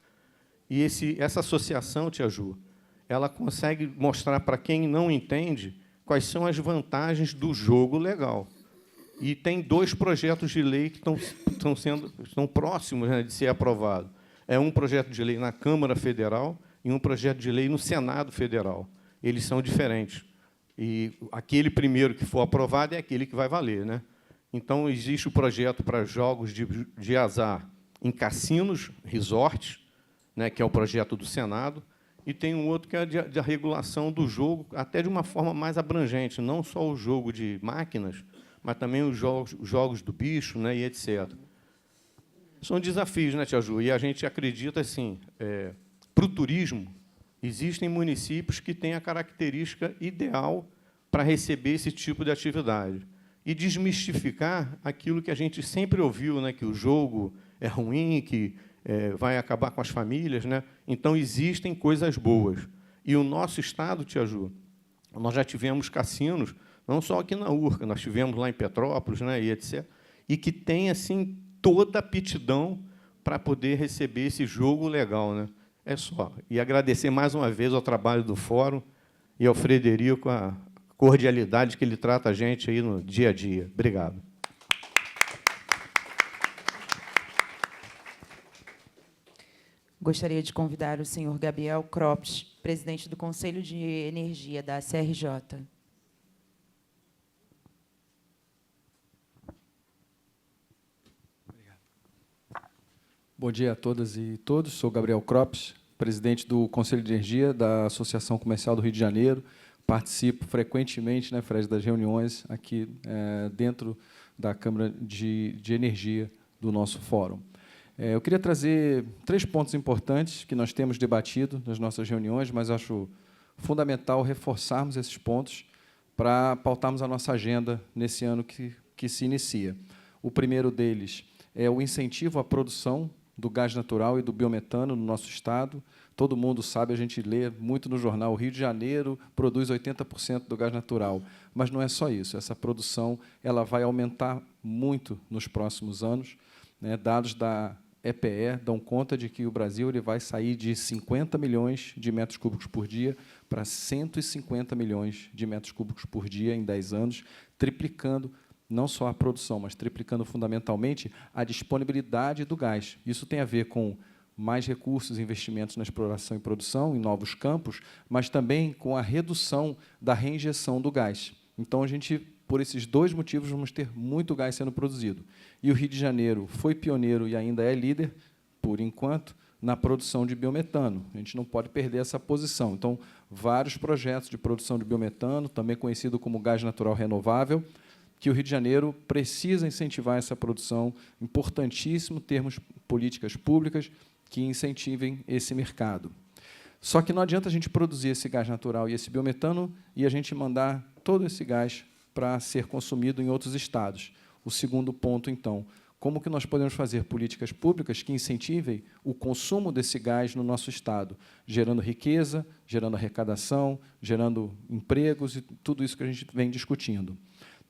E essa associação, Tia Ju, ela consegue mostrar para quem não entende quais são as vantagens do jogo legal. E tem 2 projetos de lei que estão próximos de ser aprovados. É um projeto de lei na Câmara Federal e um projeto de lei no Senado Federal. Eles são diferentes. E aquele primeiro que for aprovado é aquele que vai valer. Então, existe o projeto para jogos de azar em cassinos, resorts, que é o projeto do Senado, e tem um outro que é a regulação do jogo, até de uma forma mais abrangente, não só o jogo de máquinas, mas também os jogos do bicho, e etc. São desafios, Tia Ju? E a gente acredita, assim, para o turismo, Existem municípios que têm a característica ideal para receber esse tipo de atividade. E desmistificar aquilo que a gente sempre ouviu, né, que o jogo é ruim, que vai acabar com as famílias, né? Então, existem coisas boas. E o nosso Estado, Tia Ju, nós já tivemos cassinos, não só aqui na Urca, nós tivemos lá em Petrópolis, né, e etc., e que tem assim, toda a aptidão para poder receber esse jogo legal. Né? É só. E agradecer mais uma vez ao trabalho do Fórum e ao Frederico a cordialidade que ele trata a gente aí no dia a dia. Obrigado. Gostaria de convidar o senhor Gabriel Crops, presidente do Conselho de Energia da CRJ. Bom dia a todas e todos. Sou Gabriel Crops, presidente do Conselho de Energia da Associação Comercial do Rio de Janeiro. Participo frequentemente, né, Fred, das reuniões aqui dentro da Câmara de Energia do nosso fórum. Eu queria trazer 3 pontos importantes que nós temos debatido nas nossas reuniões, mas acho fundamental reforçarmos esses pontos para pautarmos a nossa agenda nesse ano que se inicia. O primeiro deles é o incentivo à produção do gás natural e do biometano no nosso Estado. Todo mundo sabe, a gente lê muito no jornal, o Rio de Janeiro produz 80% do gás natural. Mas não é só isso, essa produção ela vai aumentar muito nos próximos anos. Né? Dados da EPE dão conta de que o Brasil ele vai sair de 50 milhões de metros cúbicos por dia para 150 milhões de metros cúbicos por dia em 10 anos, triplicando não só a produção, mas triplicando fundamentalmente a disponibilidade do gás. Isso tem a ver com mais recursos e investimentos na exploração e produção, em novos campos, mas também com a redução da reinjeção do gás. Então, a gente, por esses 2 motivos, vamos ter muito gás sendo produzido. E o Rio de Janeiro foi pioneiro e ainda é líder, por enquanto, na produção de biometano. A gente não pode perder essa posição. Então, vários projetos de produção de biometano, também conhecido como gás natural renovável, que o Rio de Janeiro precisa incentivar essa produção, importantíssimo termos políticas públicas que incentivem esse mercado. Só que não adianta a gente produzir esse gás natural e esse biometano e a gente mandar todo esse gás para ser consumido em outros estados. O segundo ponto, então, como que nós podemos fazer políticas públicas que incentivem o consumo desse gás no nosso estado, gerando riqueza, gerando arrecadação, gerando empregos e tudo isso que a gente vem discutindo.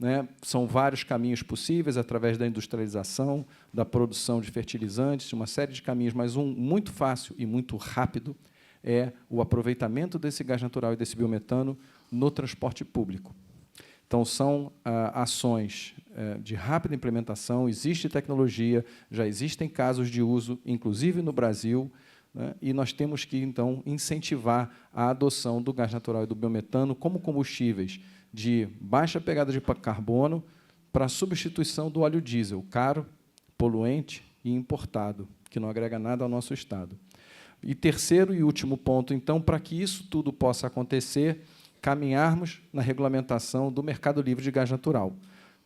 Né? São vários caminhos possíveis, através da industrialização, da produção de fertilizantes, uma série de caminhos, mas um muito fácil e muito rápido é o aproveitamento desse gás natural e desse biometano no transporte público. Então, são ações de rápida implementação, existe tecnologia, já existem casos de uso, inclusive no Brasil, né? E nós temos que, então, incentivar a adoção do gás natural e do biometano como combustíveis de baixa pegada de carbono para a substituição do óleo diesel, caro, poluente e importado, que não agrega nada ao nosso Estado. E terceiro e último ponto, então, para que isso tudo possa acontecer, caminharmos na regulamentação do mercado livre de gás natural.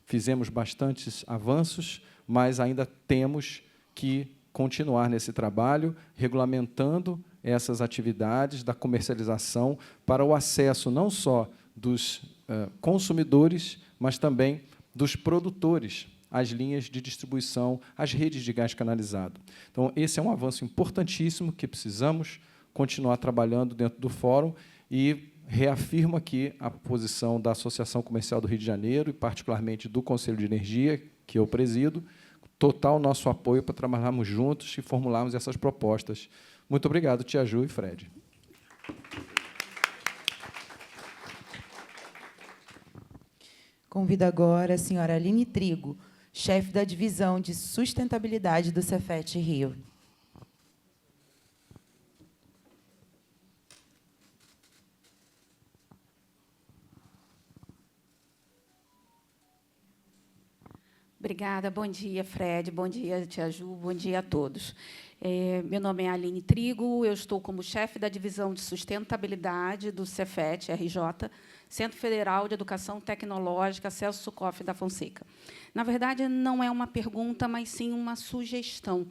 Fizemos bastantes avanços, mas ainda temos que continuar nesse trabalho, regulamentando essas atividades da comercialização para o acesso não só dos consumidores, mas também dos produtores às linhas de distribuição, às redes de gás canalizado. Então, esse é um avanço importantíssimo que precisamos continuar trabalhando dentro do Fórum e reafirmo aqui a posição da Associação Comercial do Rio de Janeiro e, particularmente, do Conselho de Energia, que eu presido, total nosso apoio para trabalharmos juntos e formularmos essas propostas. Muito obrigado, Tia Ju e Fred. Convido agora a senhora Aline Trigo, chefe da Divisão de Sustentabilidade do Cefet Rio. Obrigada. Bom dia, Fred. Bom dia, Tia Ju. Bom dia a todos. Meu nome é Aline Trigo, eu estou como chefe da Divisão de Sustentabilidade do Cefet, RJ, Centro Federal de Educação Tecnológica Celso Sucoff da Fonseca. Na verdade, não é uma pergunta, mas sim uma sugestão.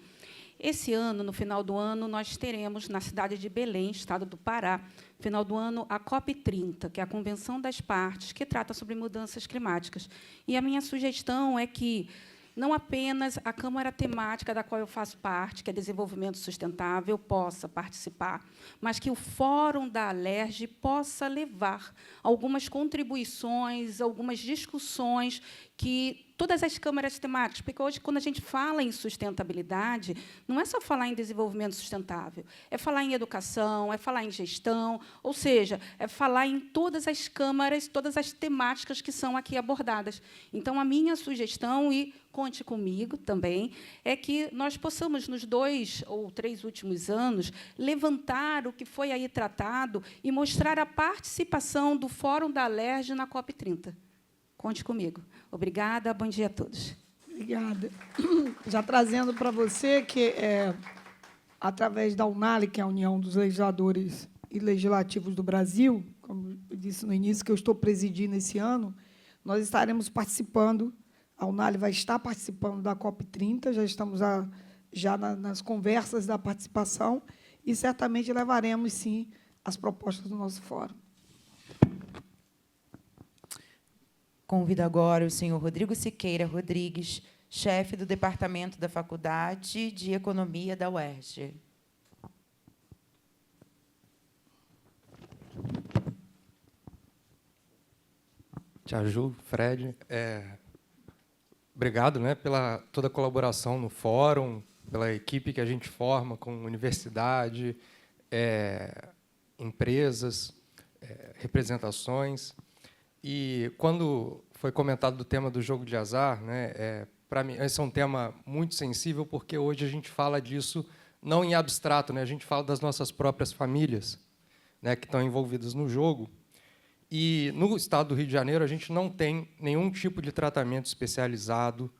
Esse ano, no final do ano, nós teremos, na cidade de Belém, estado do Pará, no final do ano, a COP30, que é a Convenção das Partes, que trata sobre mudanças climáticas. E a minha sugestão é que não apenas a Câmara Temática da qual eu faço parte, que é Desenvolvimento Sustentável, possa participar, mas que o Fórum da Alerj possa levar algumas contribuições, algumas discussões que todas as câmaras temáticas, porque hoje, quando a gente fala em sustentabilidade, não é só falar em desenvolvimento sustentável, é falar em educação, é falar em gestão, ou seja, é falar em todas as câmaras, todas as temáticas que são aqui abordadas. Então, a minha sugestão, e conte comigo também, é que nós possamos, nos 2 ou 3 últimos anos, levantar o que foi aí tratado e mostrar a participação do Fórum da Alerj na COP30. Conte comigo. Obrigada, bom dia a todos. Obrigada. Já trazendo para você que, através da UNALE, que é a União dos Legisladores e Legislativos do Brasil, como eu disse no início, que eu estou presidindo esse ano, nós estaremos participando, a UNALE vai estar participando da COP30, já estamos nas conversas da participação, e certamente levaremos, sim, as propostas do nosso fórum. Convido agora o senhor Rodrigo Siqueira Rodrigues, chefe do Departamento da Faculdade de Economia da UERJ. Tia Ju, Fred, obrigado, né, pela toda a colaboração no fórum, pela equipe que a gente forma com universidade, empresas, representações. E, quando foi comentado do tema do jogo de azar, né, para mim, esse é um tema muito sensível, porque hoje a gente fala disso não em abstrato, né, a gente fala das nossas próprias famílias, né, que estão envolvidas no jogo. E, no estado do Rio de Janeiro, a gente não tem nenhum tipo de tratamento especializado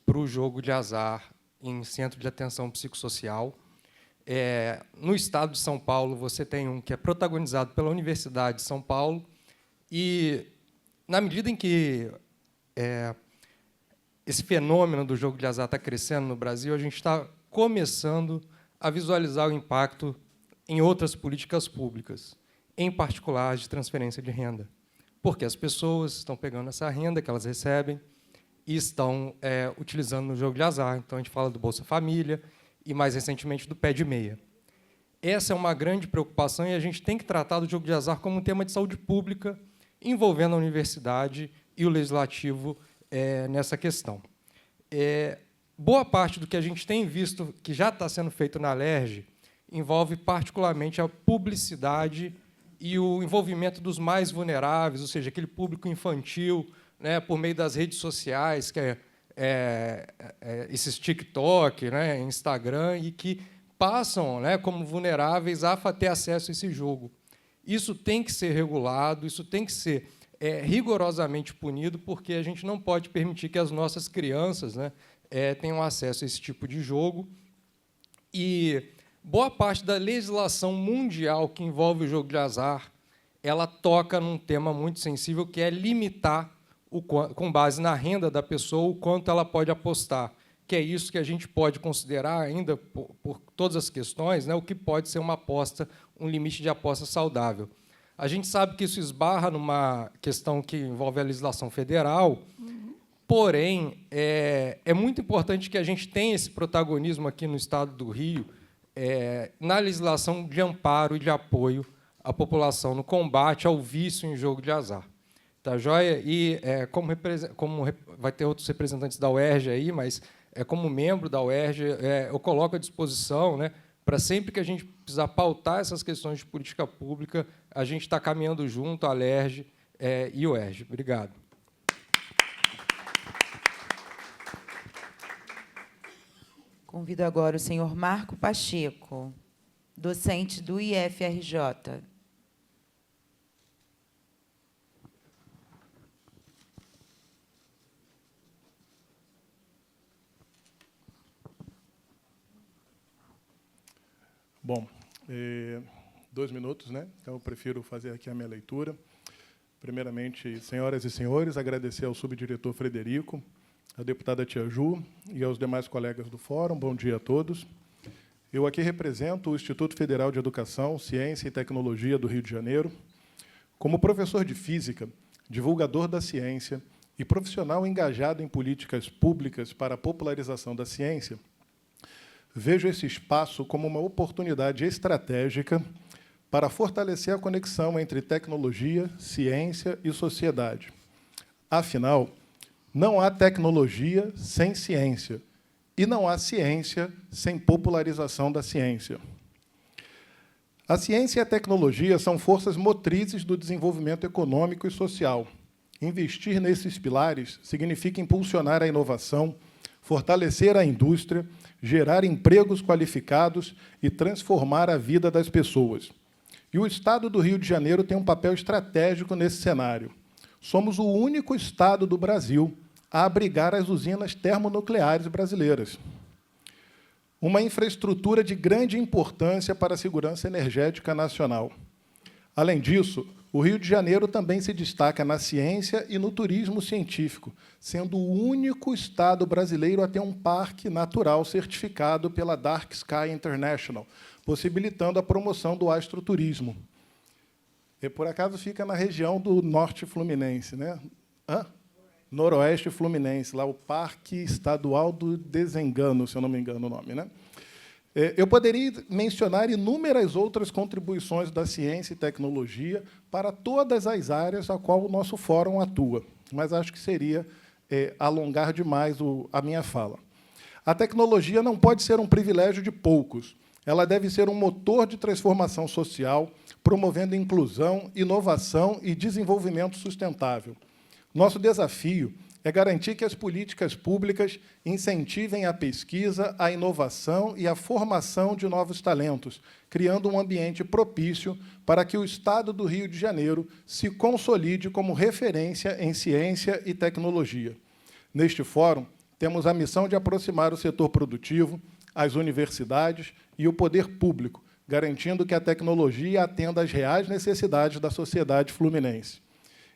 para o jogo de azar em centro de atenção psicossocial. No estado de São Paulo, você tem um que é protagonizado pela Universidade de São Paulo, e, na medida em que esse fenômeno do jogo de azar está crescendo no Brasil, a gente está começando a visualizar o impacto em outras políticas públicas, em particular de transferência de renda, porque as pessoas estão pegando essa renda que elas recebem e estão utilizando no jogo de azar. Então, a gente fala do Bolsa Família e, mais recentemente, do pé de meia. Essa é uma grande preocupação, e a gente tem que tratar do jogo de azar como um tema de saúde pública, envolvendo a universidade e o legislativo nessa questão. Boa parte do que a gente tem visto, que já está sendo feito na Alerj, envolve particularmente a publicidade e o envolvimento dos mais vulneráveis, ou seja, aquele público infantil, né, por meio das redes sociais, que esses TikTok, né, Instagram, e que passam, né, como vulneráveis a ter acesso a esse jogo. Isso tem que ser regulado, isso tem que ser rigorosamente punido, porque a gente não pode permitir que as nossas crianças, né, tenham acesso a esse tipo de jogo. E boa parte da legislação mundial que envolve o jogo de azar, ela toca num tema muito sensível, que é limitar, com base na renda da pessoa, o quanto ela pode apostar, que é isso que a gente pode considerar, ainda por todas as questões, né, o que pode ser uma aposta, um limite de aposta saudável. A gente sabe que isso esbarra numa questão que envolve a legislação federal, porém, é muito importante que a gente tenha esse protagonismo aqui no Estado do Rio, na legislação de amparo e de apoio à população no combate ao vício em jogo de azar. Tá joia? E, como vai ter outros representantes da UERJ aí, mas como membro da UERJ, eu coloco à disposição, né, para sempre que a gente precisar pautar essas questões de política pública, a gente está caminhando junto, a Alerj e o UERJ. Obrigado. Convido agora o senhor Marco Pacheco, docente do IFRJ. Bom, 2 minutos, né? Então, eu prefiro fazer aqui a minha leitura. Primeiramente, senhoras e senhores, agradecer ao subdiretor Frederico, à deputada Tia Ju e aos demais colegas do fórum. Bom dia a todos. Eu aqui represento o Instituto Federal de Educação, Ciência e Tecnologia do Rio de Janeiro. Como professor de física, divulgador da ciência e profissional engajado em políticas públicas para a popularização da ciência, vejo esse espaço como uma oportunidade estratégica para fortalecer a conexão entre tecnologia, ciência e sociedade. Afinal, não há tecnologia sem ciência, e não há ciência sem popularização da ciência. A ciência e a tecnologia são forças motrizes do desenvolvimento econômico e social. Investir nesses pilares significa impulsionar a inovação, fortalecer a indústria, gerar empregos qualificados e transformar a vida das pessoas. E o Estado do Rio de Janeiro tem um papel estratégico nesse cenário. Somos o único Estado do Brasil a abrigar as usinas termonucleares brasileiras. Uma infraestrutura de grande importância para a segurança energética nacional. Além disso, o Rio de Janeiro também se destaca na ciência e no turismo científico, sendo o único Estado brasileiro a ter um parque natural certificado pela Dark Sky International, possibilitando a promoção do astroturismo. E, por acaso, fica na região do Norte Fluminense, né? Noroeste Fluminense, lá o Parque Estadual do Desengano, se eu não me engano o nome, né? Eu poderia mencionar inúmeras outras contribuições da ciência e tecnologia para todas as áreas a qual o nosso fórum atua, mas acho que seria alongar demais a minha fala. A tecnologia não pode ser um privilégio de poucos. Ela deve ser um motor de transformação social, promovendo inclusão, inovação e desenvolvimento sustentável. Nosso desafio é garantir que as políticas públicas incentivem a pesquisa, a inovação e a formação de novos talentos, criando um ambiente propício para que o Estado do Rio de Janeiro se consolide como referência em ciência e tecnologia. Neste fórum, temos a missão de aproximar o setor produtivo, as universidades e o poder público, garantindo que a tecnologia atenda às reais necessidades da sociedade fluminense.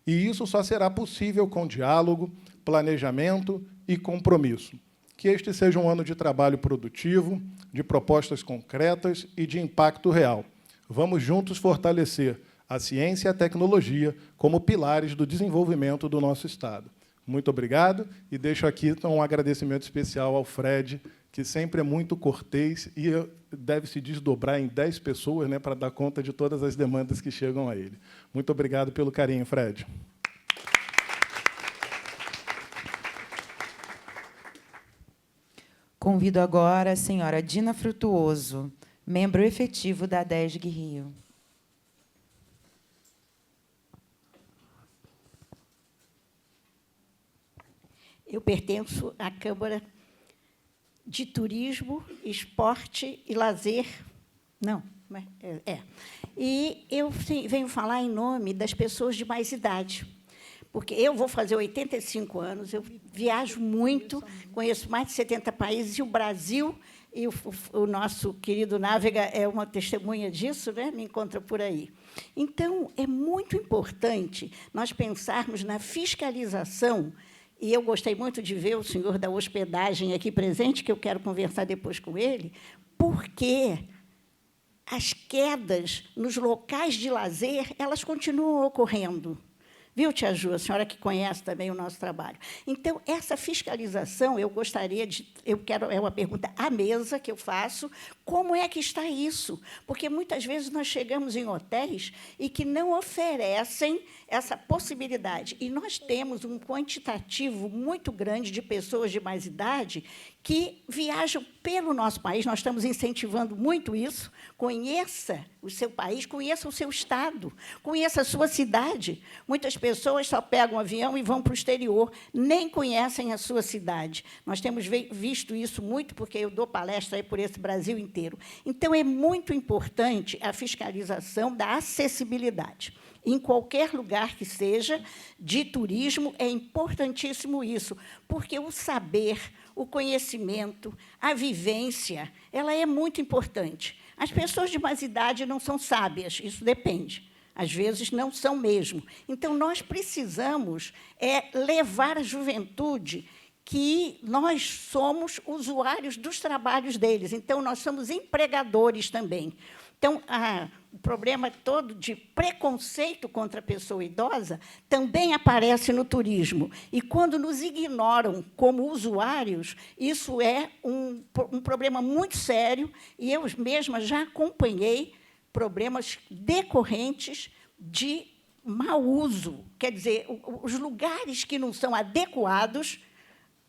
E isso só será possível com diálogo, planejamento e compromisso. Que este seja um ano de trabalho produtivo, de propostas concretas e de impacto real. Vamos juntos fortalecer a ciência e a tecnologia como pilares do desenvolvimento do nosso Estado. Muito obrigado e deixo aqui um agradecimento especial ao Fred, que sempre é muito cortês e deve se desdobrar em 10 pessoas, né, para dar conta de todas as demandas que chegam a ele. Muito obrigado pelo carinho, Fred. Convido agora a senhora Dina Frutuoso, membro efetivo da ADESG Rio. Eu pertenço à Câmara de Turismo, Esporte e Lazer. Não, E eu venho falar em nome das pessoas de mais idade, porque eu vou fazer 85 anos, eu viajo muito, conheço mais de 70 países, e o Brasil, e o nosso querido Návega é uma testemunha disso, né? Me encontra por aí. Então, é muito importante nós pensarmos na fiscalização. E eu gostei muito de ver o senhor da hospedagem aqui presente, que eu quero conversar depois com ele, porque as quedas nos locais de lazer, elas continuam ocorrendo. Viu, tia Ju, a senhora que conhece também o nosso trabalho. Então, essa fiscalização, é uma pergunta à mesa que eu faço, como é que está isso? Porque, muitas vezes, nós chegamos em hotéis e que não oferecem essa possibilidade. E nós temos um quantitativo muito grande de pessoas de mais idade que viajam pelo nosso país. Nós estamos incentivando muito isso. Conheça o seu país, conheça o seu estado, conheça a sua cidade. Muitas pessoas só pegam um avião e vão para o exterior, nem conhecem a sua cidade. Nós temos visto isso muito, porque eu dou palestra aí por esse Brasil inteiro. Então, é muito importante a fiscalização da acessibilidade. Em qualquer lugar que seja de turismo, é importantíssimo isso, porque o saber, o conhecimento, a vivência, ela é muito importante. As pessoas de mais idade não são sábias, isso depende. Às vezes, não são mesmo. Então, nós precisamos levar a juventude que nós somos usuários dos trabalhos deles. Então, nós somos empregadores também. Então, o problema todo de preconceito contra a pessoa idosa também aparece no turismo. E, quando nos ignoram como usuários, isso é um problema muito sério, e eu mesma já acompanhei problemas decorrentes de mau uso. Quer dizer, os lugares que não são adequados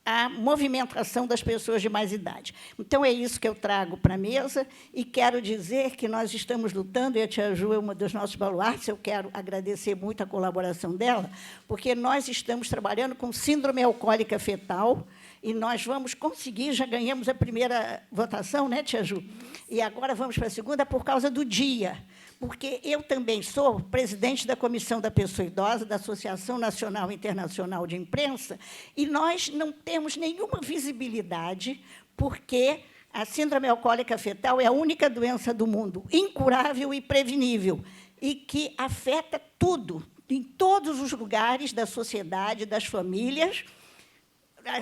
a movimentação das pessoas de mais idade. Então, é isso que eu trago para a mesa, e quero dizer que nós estamos lutando, e a tia Ju é uma dos nossos baluartes, eu quero agradecer muito a colaboração dela, porque nós estamos trabalhando com síndrome alcoólica fetal, e nós vamos conseguir, já ganhamos a primeira votação, né, tia Ju? E agora vamos para a segunda por causa do dia, porque eu também sou presidente da Comissão da Pessoa Idosa, da Associação Nacional e Internacional de Imprensa, e nós não temos nenhuma visibilidade, porque a síndrome alcoólica fetal é a única doença do mundo incurável e prevenível, e que afeta tudo, em todos os lugares da sociedade, das famílias,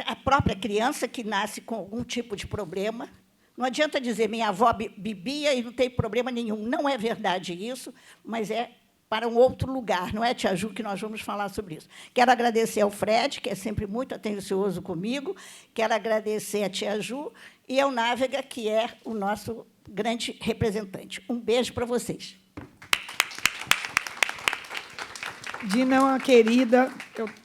a própria criança que nasce com algum tipo de problema. Não adianta dizer minha avó bebia e não tem problema nenhum. Não é verdade isso, mas é para um outro lugar, não é, tia Ju, que nós vamos falar sobre isso. Quero agradecer ao Fred, que é sempre muito atencioso comigo, quero agradecer a tia Ju e ao Návega, que é o nosso grande representante. Um beijo para vocês. Dina é uma querida,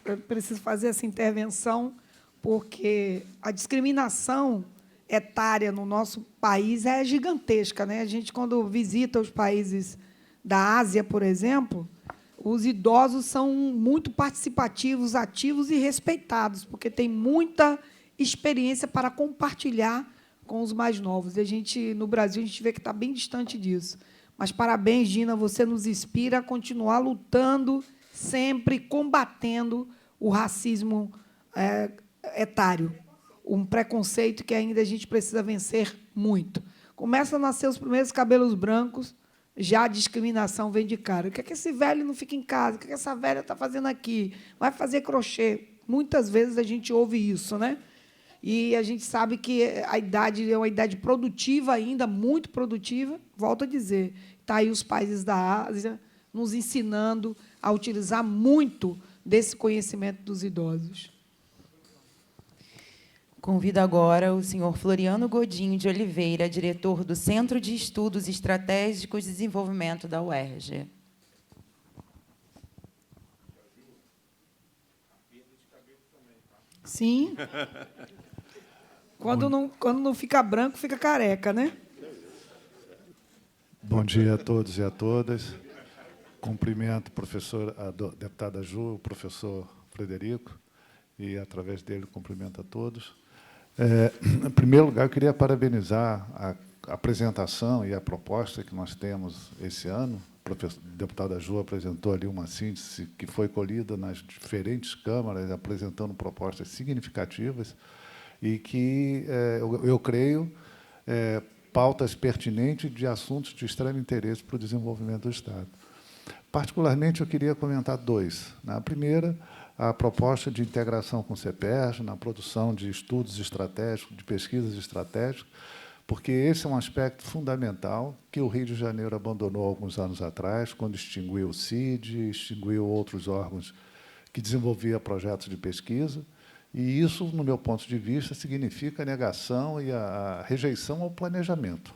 eu preciso fazer essa intervenção, porque a discriminação etária no nosso país é gigantesca, né? A gente, quando visita os países da Ásia, por exemplo, os idosos são muito participativos, ativos e respeitados, porque têm muita experiência para compartilhar com os mais novos. E a gente, no Brasil, a gente vê que está bem distante disso. Mas parabéns, Dina, você nos inspira a continuar lutando, sempre combatendo o racismo etário, um preconceito que ainda a gente precisa vencer muito. Começa a nascer os primeiros cabelos brancos, já a discriminação vem de cara. O que é que esse velho não fica em casa? O que é que essa velha está fazendo aqui? Vai fazer crochê. Muitas vezes a gente ouve isso, né? E a gente sabe que a idade é uma idade produtiva ainda, muito produtiva. Volto a dizer, está aí os países da Ásia nos ensinando a utilizar muito desse conhecimento dos idosos. Convido agora o senhor Floriano Godinho de Oliveira, diretor do Centro de Estudos Estratégicos de Desenvolvimento da UERJ. Sim. Quando não fica branco, fica careca, né? Bom dia a todos e a todas. Cumprimento a deputada Ju, o professor Frederico, e, através dele, cumprimento a todos. Em primeiro lugar, eu queria parabenizar a apresentação e a proposta que nós temos esse ano. A deputada Ju apresentou ali uma síntese que foi colhida nas diferentes câmaras, apresentando propostas significativas e que, eu creio, pautas pertinentes de assuntos de extremo interesse para o desenvolvimento do Estado. Particularmente, eu queria comentar dois. A primeira, a proposta de integração com o CEPERJ, na produção de estudos estratégicos, de pesquisas estratégicas, porque esse é um aspecto fundamental que o Rio de Janeiro abandonou alguns anos atrás, quando extinguiu o CID, extinguiu outros órgãos que desenvolviam projetos de pesquisa, e isso, no meu ponto de vista, significa a negação e a rejeição ao planejamento.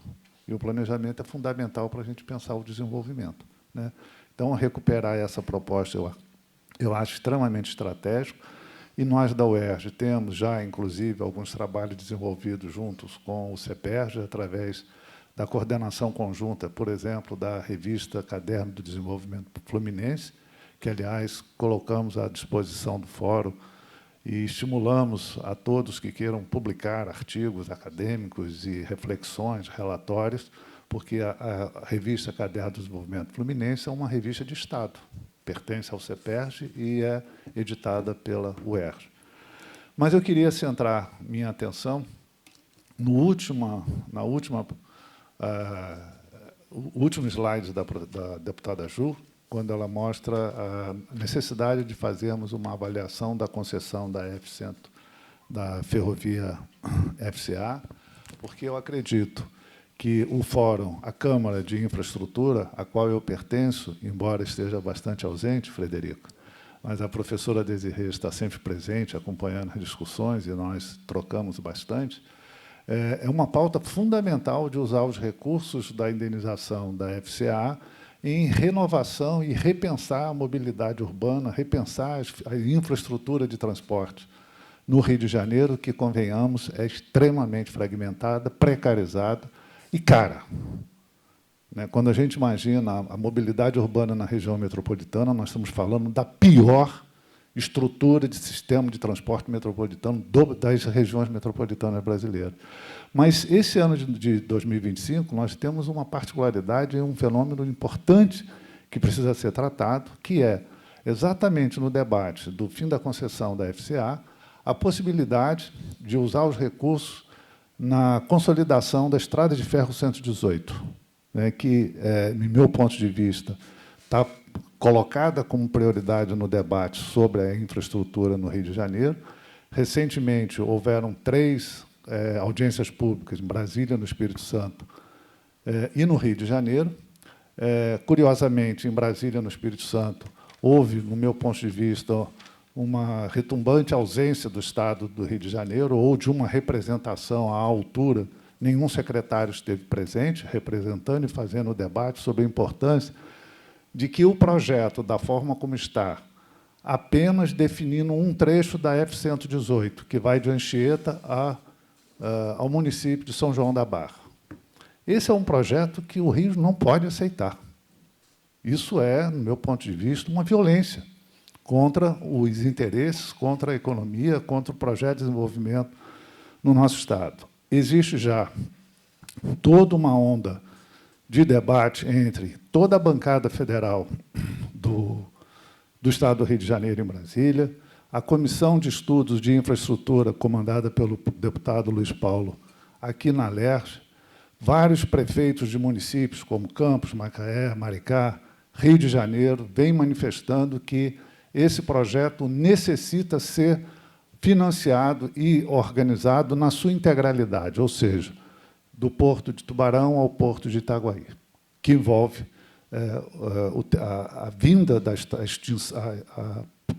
E o planejamento é fundamental para a gente pensar o desenvolvimento, né? Então, recuperar essa proposta, eu acho extremamente estratégico, e nós, da UERJ, temos já, inclusive, alguns trabalhos desenvolvidos juntos com o CEPERJ, através da coordenação conjunta, por exemplo, da revista Caderno do Desenvolvimento Fluminense, que, aliás, colocamos à disposição do Fórum e estimulamos a todos que queiram publicar artigos acadêmicos e reflexões, relatórios, porque a revista Caderno do Desenvolvimento Fluminense é uma revista de Estado, pertence ao CEPERJ e é editada pela UERJ. Mas eu queria centrar minha atenção no último slide da deputada Ju, quando ela mostra a necessidade de fazermos uma avaliação da concessão da da Ferrovia FCA, porque eu acredito que o Fórum, a Câmara de Infraestrutura, a qual eu pertenço, embora esteja bastante ausente, Frederico, mas a professora Desirê está sempre presente, acompanhando as discussões, e nós trocamos bastante, é uma pauta fundamental de usar os recursos da indenização da FCA em renovação e repensar a mobilidade urbana, repensar a infraestrutura de transporte no Rio de Janeiro, que, convenhamos, é extremamente fragmentada, precarizada e cara. Quando a gente imagina a mobilidade urbana na região metropolitana, nós estamos falando da pior estrutura de sistema de transporte metropolitano das regiões metropolitanas brasileiras. Mas, esse ano de 2025, nós temos uma particularidade, um fenômeno importante que precisa ser tratado, que é, exatamente no debate do fim da concessão da FCA, a possibilidade de usar os recursos na consolidação da Estrada de Ferro 118, que, no meu ponto de vista, está colocada como prioridade no debate sobre a infraestrutura no Rio de Janeiro. Recentemente, houveram 3 audiências públicas em Brasília, no Espírito Santo, e no Rio de Janeiro. Curiosamente, em Brasília, no Espírito Santo, houve, no meu ponto de vista, uma retumbante ausência do Estado do Rio de Janeiro ou de uma representação à altura. Nenhum secretário esteve presente, representando e fazendo o debate sobre a importância de que o projeto, da forma como está, apenas definindo um trecho da F-118, que vai de Anchieta ao município de São João da Barra. Esse é um projeto que o Rio não pode aceitar. Isso é, no meu ponto de vista, uma violência contra os interesses, contra a economia, contra o projeto de desenvolvimento no nosso Estado. Existe já toda uma onda de debate entre toda a bancada federal do Estado do Rio de Janeiro em Brasília, a Comissão de Estudos de Infraestrutura, comandada pelo deputado Luiz Paulo, aqui na LERJ, vários prefeitos de municípios como Campos, Macaé, Maricá, Rio de Janeiro, vêm manifestando que esse projeto necessita ser financiado e organizado na sua integralidade, ou seja, do Porto de Tubarão ao Porto de Itaguaí, que envolve a vinda,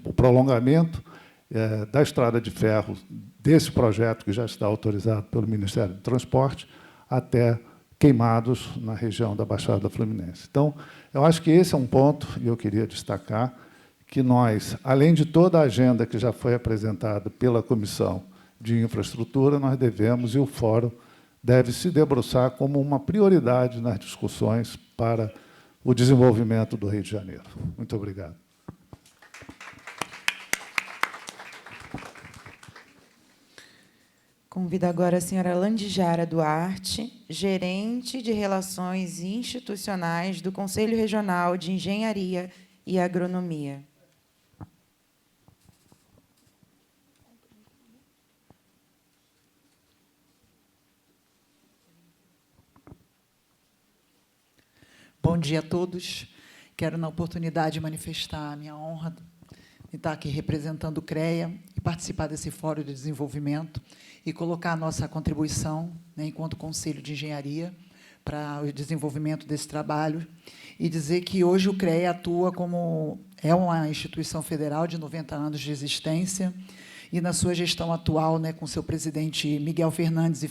o prolongamento da estrada de ferro desse projeto, que já está autorizado pelo Ministério do Transporte, até Queimados, na região da Baixada Fluminense. Então, eu acho que esse é um ponto, e eu queria destacar, que nós, além de toda a agenda que já foi apresentada pela Comissão de Infraestrutura, nós devemos, e o Fórum deve se debruçar como uma prioridade nas discussões para o desenvolvimento do Rio de Janeiro. Muito obrigado. Convido agora a senhora Landijara Duarte, gerente de Relações Institucionais do Conselho Regional de Engenharia e Agronomia. Bom dia a todos. Quero, na oportunidade, manifestar a minha honra de estar aqui representando o CREA e participar desse Fórum de Desenvolvimento e colocar a nossa contribuição, enquanto Conselho de Engenharia, para o desenvolvimento desse trabalho e dizer que hoje o CREA atua como uma instituição federal de 90 anos de existência e, na sua gestão atual, com seu presidente Miguel Fernandes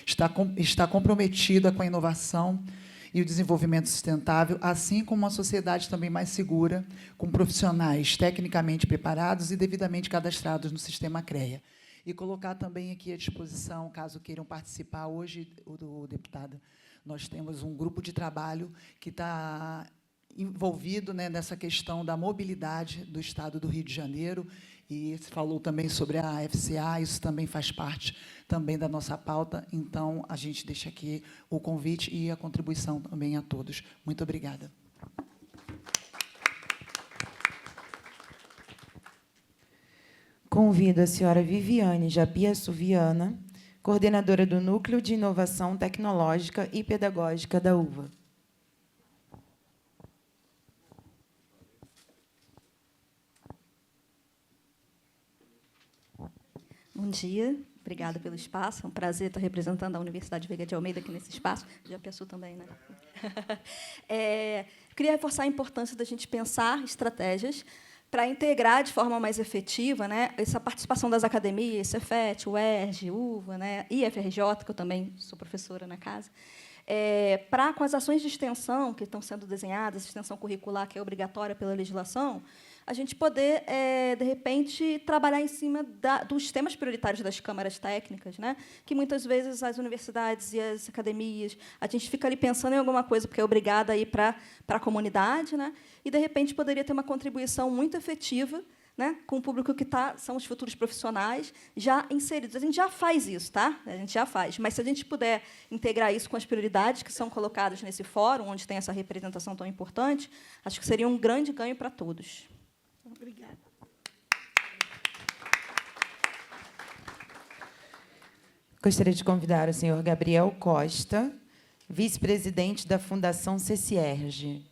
está comprometida com a inovação e o desenvolvimento sustentável, assim como uma sociedade também mais segura, com profissionais tecnicamente preparados e devidamente cadastrados no sistema CREA. E colocar também aqui à disposição, caso queiram participar, hoje, o deputado, nós temos um grupo de trabalho que está envolvido nessa questão da mobilidade do Estado do Rio de Janeiro, e se falou também sobre a FCA, isso também faz parte também da nossa pauta, então a gente deixa aqui o convite e a contribuição também a todos. Muito obrigada. Convido a senhora Viviane Japiaçu Viana, coordenadora do Núcleo de Inovação Tecnológica e Pedagógica da UVA. Bom dia, obrigada pelo espaço. É um prazer estar representando a Universidade Veiga de Almeida aqui nesse espaço. Já pensou também, né? Queria reforçar a importância da gente pensar estratégias para integrar de forma mais efetiva, né, essa participação das academias, Cefet, UERJ, UVA, né, IFRJ, que eu também sou professora na casa, para, com as ações de extensão que estão sendo desenhadas, extensão curricular, que é obrigatória pela legislação, a gente poder, de repente, trabalhar em cima dos temas prioritários das câmaras técnicas, né? Que, muitas vezes, as universidades e as academias, a gente fica ali pensando em alguma coisa, porque é obrigada a ir para a comunidade, né? E, de repente, poderia ter uma contribuição muito efetiva, né, com o público que são os futuros profissionais já inseridos. A gente já faz isso, tá? A gente já faz. Mas, se a gente puder integrar isso com as prioridades que são colocadas nesse fórum, onde tem essa representação tão importante, acho que seria um grande ganho para todos. Obrigada. Gostaria de convidar o senhor Gabriel Costa, vice-presidente da Fundação CCERJ.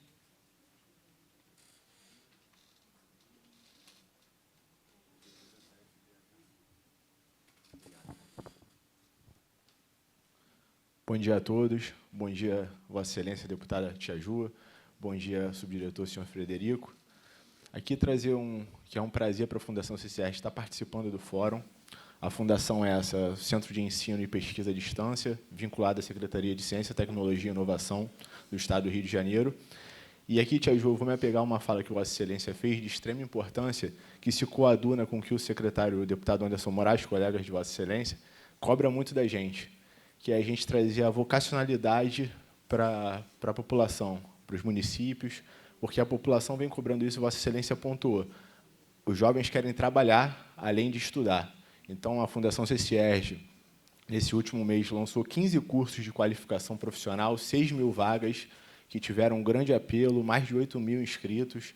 Bom dia a todos. Bom dia, Vossa Excelência, deputada Tia Ju. Bom dia, subdiretor, senhor Frederico. Aqui trazer que é um prazer para a Fundação CCERJ estar participando do fórum. A fundação é essa, Centro de Ensino e Pesquisa à Distância, vinculada à Secretaria de Ciência, Tecnologia e Inovação do Estado do Rio de Janeiro. E aqui, Tia Ju, vou me apegar a uma fala que Vossa Excelência fez de extrema importância, que se coaduna com o que o secretário, o deputado Anderson Moraes, colegas de Vossa Excelência, cobra muito da gente, que é a gente trazer a vocacionalidade para a população, para os municípios, porque a população vem cobrando isso, Vossa Excelência pontuou. Os jovens querem trabalhar, além de estudar. Então, a Fundação CCERJ, nesse último mês, lançou 15 cursos de qualificação profissional, 6.000 vagas, que tiveram um grande apelo, mais de 8.000 inscritos.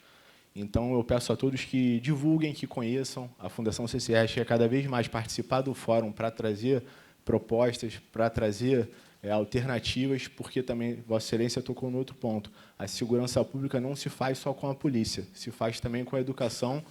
Então, eu peço a todos que divulguem, que conheçam. A Fundação CCERJ quer cada vez mais participar do fórum para trazer propostas, para trazer alternativas, porque também Vossa Excelência tocou no outro ponto. A segurança pública não se faz só com a polícia, se faz também com a educação,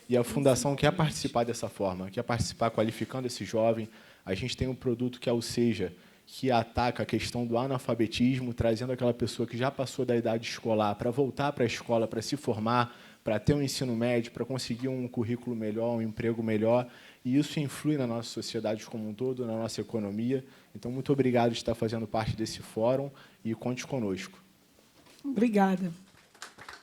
e a Fundação quer participar dessa forma, quer participar qualificando esse jovem. A gente tem um produto que é o SEJA, que ataca a questão do analfabetismo, trazendo aquela pessoa que já passou da idade escolar para voltar para a escola, para se formar, para ter um ensino médio, para conseguir um currículo melhor, um emprego melhor, e isso influi na nossa sociedade como um todo, na nossa economia. Então, muito obrigado por estar fazendo parte desse fórum e conte conosco. Obrigada.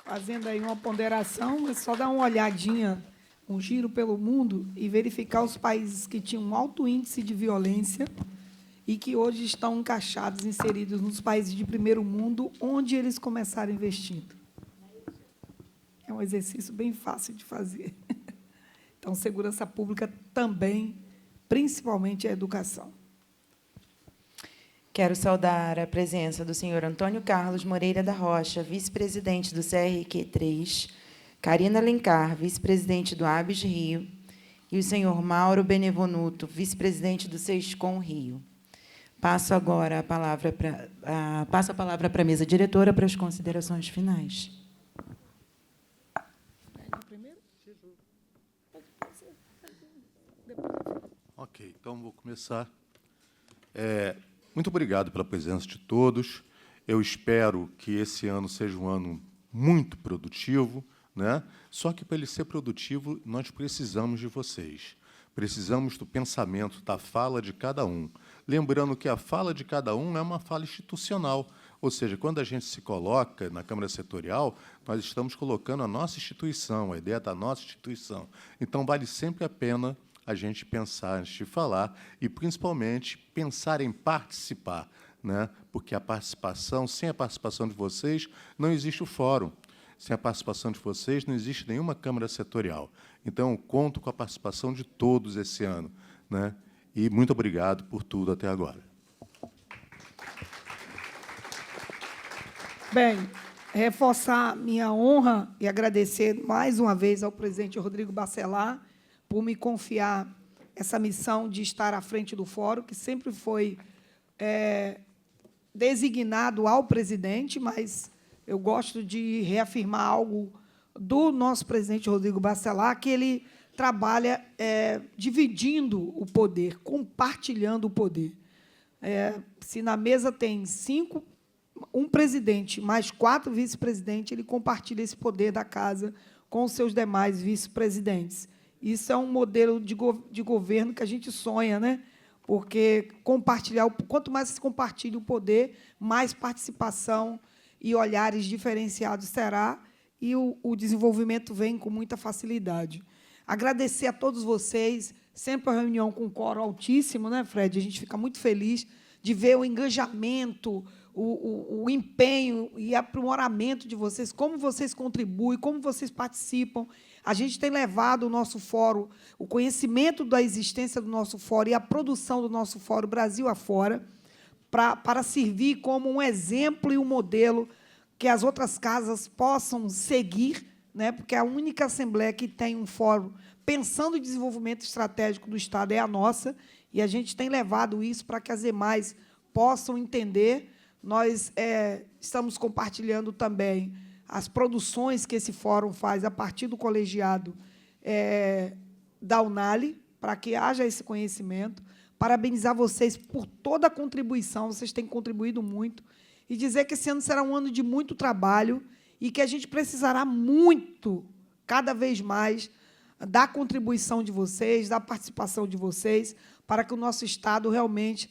Fazendo aí uma ponderação, é só dar uma olhadinha, um giro pelo mundo e verificar os países que tinham um alto índice de violência e que hoje estão encaixados, inseridos nos países de primeiro mundo, onde eles começaram investindo. É um exercício bem fácil de fazer. Então, segurança pública também, principalmente a educação. Quero saudar a presença do senhor Antônio Carlos Moreira da Rocha, vice-presidente do CRQ3, Karina Alencar, vice-presidente do ABS Rio, e o senhor Mauro Benevenuto, vice-presidente do SESCOM Rio. Passo agora a palavra para a mesa diretora para as considerações finais. Ok, então vou começar. Muito obrigado pela presença de todos. Eu espero que esse ano seja um ano muito produtivo, né? Só que, para ele ser produtivo, nós precisamos de vocês. Precisamos do pensamento, da fala de cada um. Lembrando que a fala de cada um é uma fala institucional. Ou seja, quando a gente se coloca na Câmara Setorial, nós estamos colocando a nossa instituição, a ideia da nossa instituição. Então, vale sempre a pena a gente pensar antes de falar e, principalmente, pensar em participar, né? Porque a participação, sem a participação de vocês, não existe o fórum. Sem a participação de vocês, não existe nenhuma Câmara Setorial. Então, eu conto com a participação de todos esse ano, né? E muito obrigado por tudo até agora. Bem, reforçar minha honra e agradecer mais uma vez ao presidente Rodrigo Bacelar por me confiar essa missão de estar à frente do fórum, que sempre foi designado ao presidente, mas eu gosto de reafirmar algo do nosso presidente Rodrigo Bacelar, que ele trabalha dividindo o poder, compartilhando o poder. Se na mesa tem 5, um presidente mais 4 vice-presidentes, ele compartilha esse poder da casa com os seus demais vice-presidentes. Isso é um modelo de governo que a gente sonha, né? Porque quanto mais se compartilha o poder, mais participação e olhares diferenciados será, e o desenvolvimento vem com muita facilidade. Agradecer a todos vocês, sempre uma reunião com quórum altíssimo, né, Fred? A gente fica muito feliz de ver o engajamento, o empenho e aprimoramento de vocês, como vocês contribuem, como vocês participam. A gente tem levado o nosso fórum, o conhecimento da existência do nosso fórum e a produção do nosso fórum Brasil afora, para servir como um exemplo e um modelo que as outras casas possam seguir, né? Porque a única Assembleia que tem um fórum pensando em desenvolvimento estratégico do Estado é a nossa, e a gente tem levado isso para que as demais possam entender. Nós estamos compartilhando também as produções que esse fórum faz a partir do colegiado da Unali, para que haja esse conhecimento. Parabenizar vocês por toda a contribuição, vocês têm contribuído muito, e dizer que esse ano será um ano de muito trabalho e que a gente precisará muito, cada vez mais, da contribuição de vocês, da participação de vocês, para que o nosso Estado realmente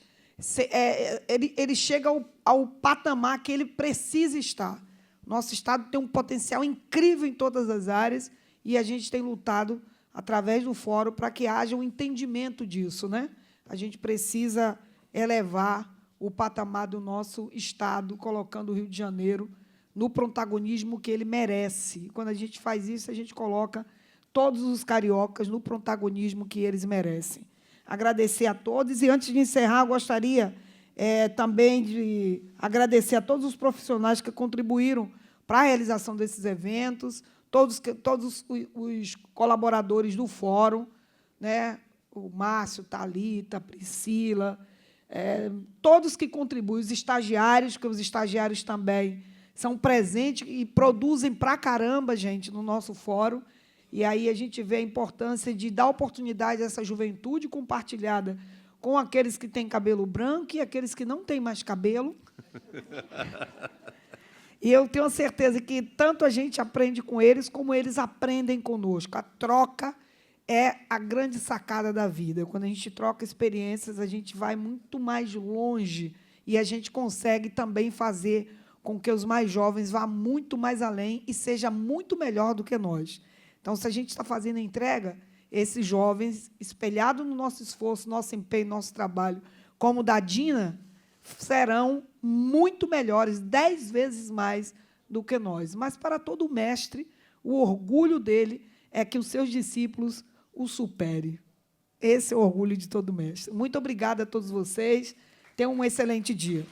ele chegue ao patamar que ele precisa estar. Nosso Estado tem um potencial incrível em todas as áreas e a gente tem lutado, através do fórum, para que haja um entendimento disso, né? A gente precisa elevar o patamar do nosso Estado, colocando o Rio de Janeiro no protagonismo que ele merece. E, quando a gente faz isso, a gente coloca todos os cariocas no protagonismo que eles merecem. Agradecer a todos. E, antes de encerrar, eu gostaria também de agradecer a todos os profissionais que contribuíram para a realização desses eventos, todos os colaboradores do fórum, né? O Márcio, Thalita, Priscila, todos que contribuem, os estagiários, que os estagiários também são presentes e produzem para caramba, gente, no nosso fórum. E aí a gente vê a importância de dar oportunidade a essa juventude compartilhada com aqueles que têm cabelo branco e aqueles que não têm mais cabelo. E eu tenho certeza que tanto a gente aprende com eles, como eles aprendem conosco. A troca é a grande sacada da vida. Quando a gente troca experiências, a gente vai muito mais longe e a gente consegue também fazer com que os mais jovens vá muito mais além e seja muito melhor do que nós. Então, se a gente está fazendo a entrega, esses jovens, espelhados no nosso esforço, nosso empenho, nosso trabalho, como o da Dina, serão muito melhores, 10 vezes mais do que nós. Mas, para todo mestre, o orgulho dele é que os seus discípulos o supere. Esse é o orgulho de todo mestre. Muito obrigada a todos vocês. Tenham um excelente dia.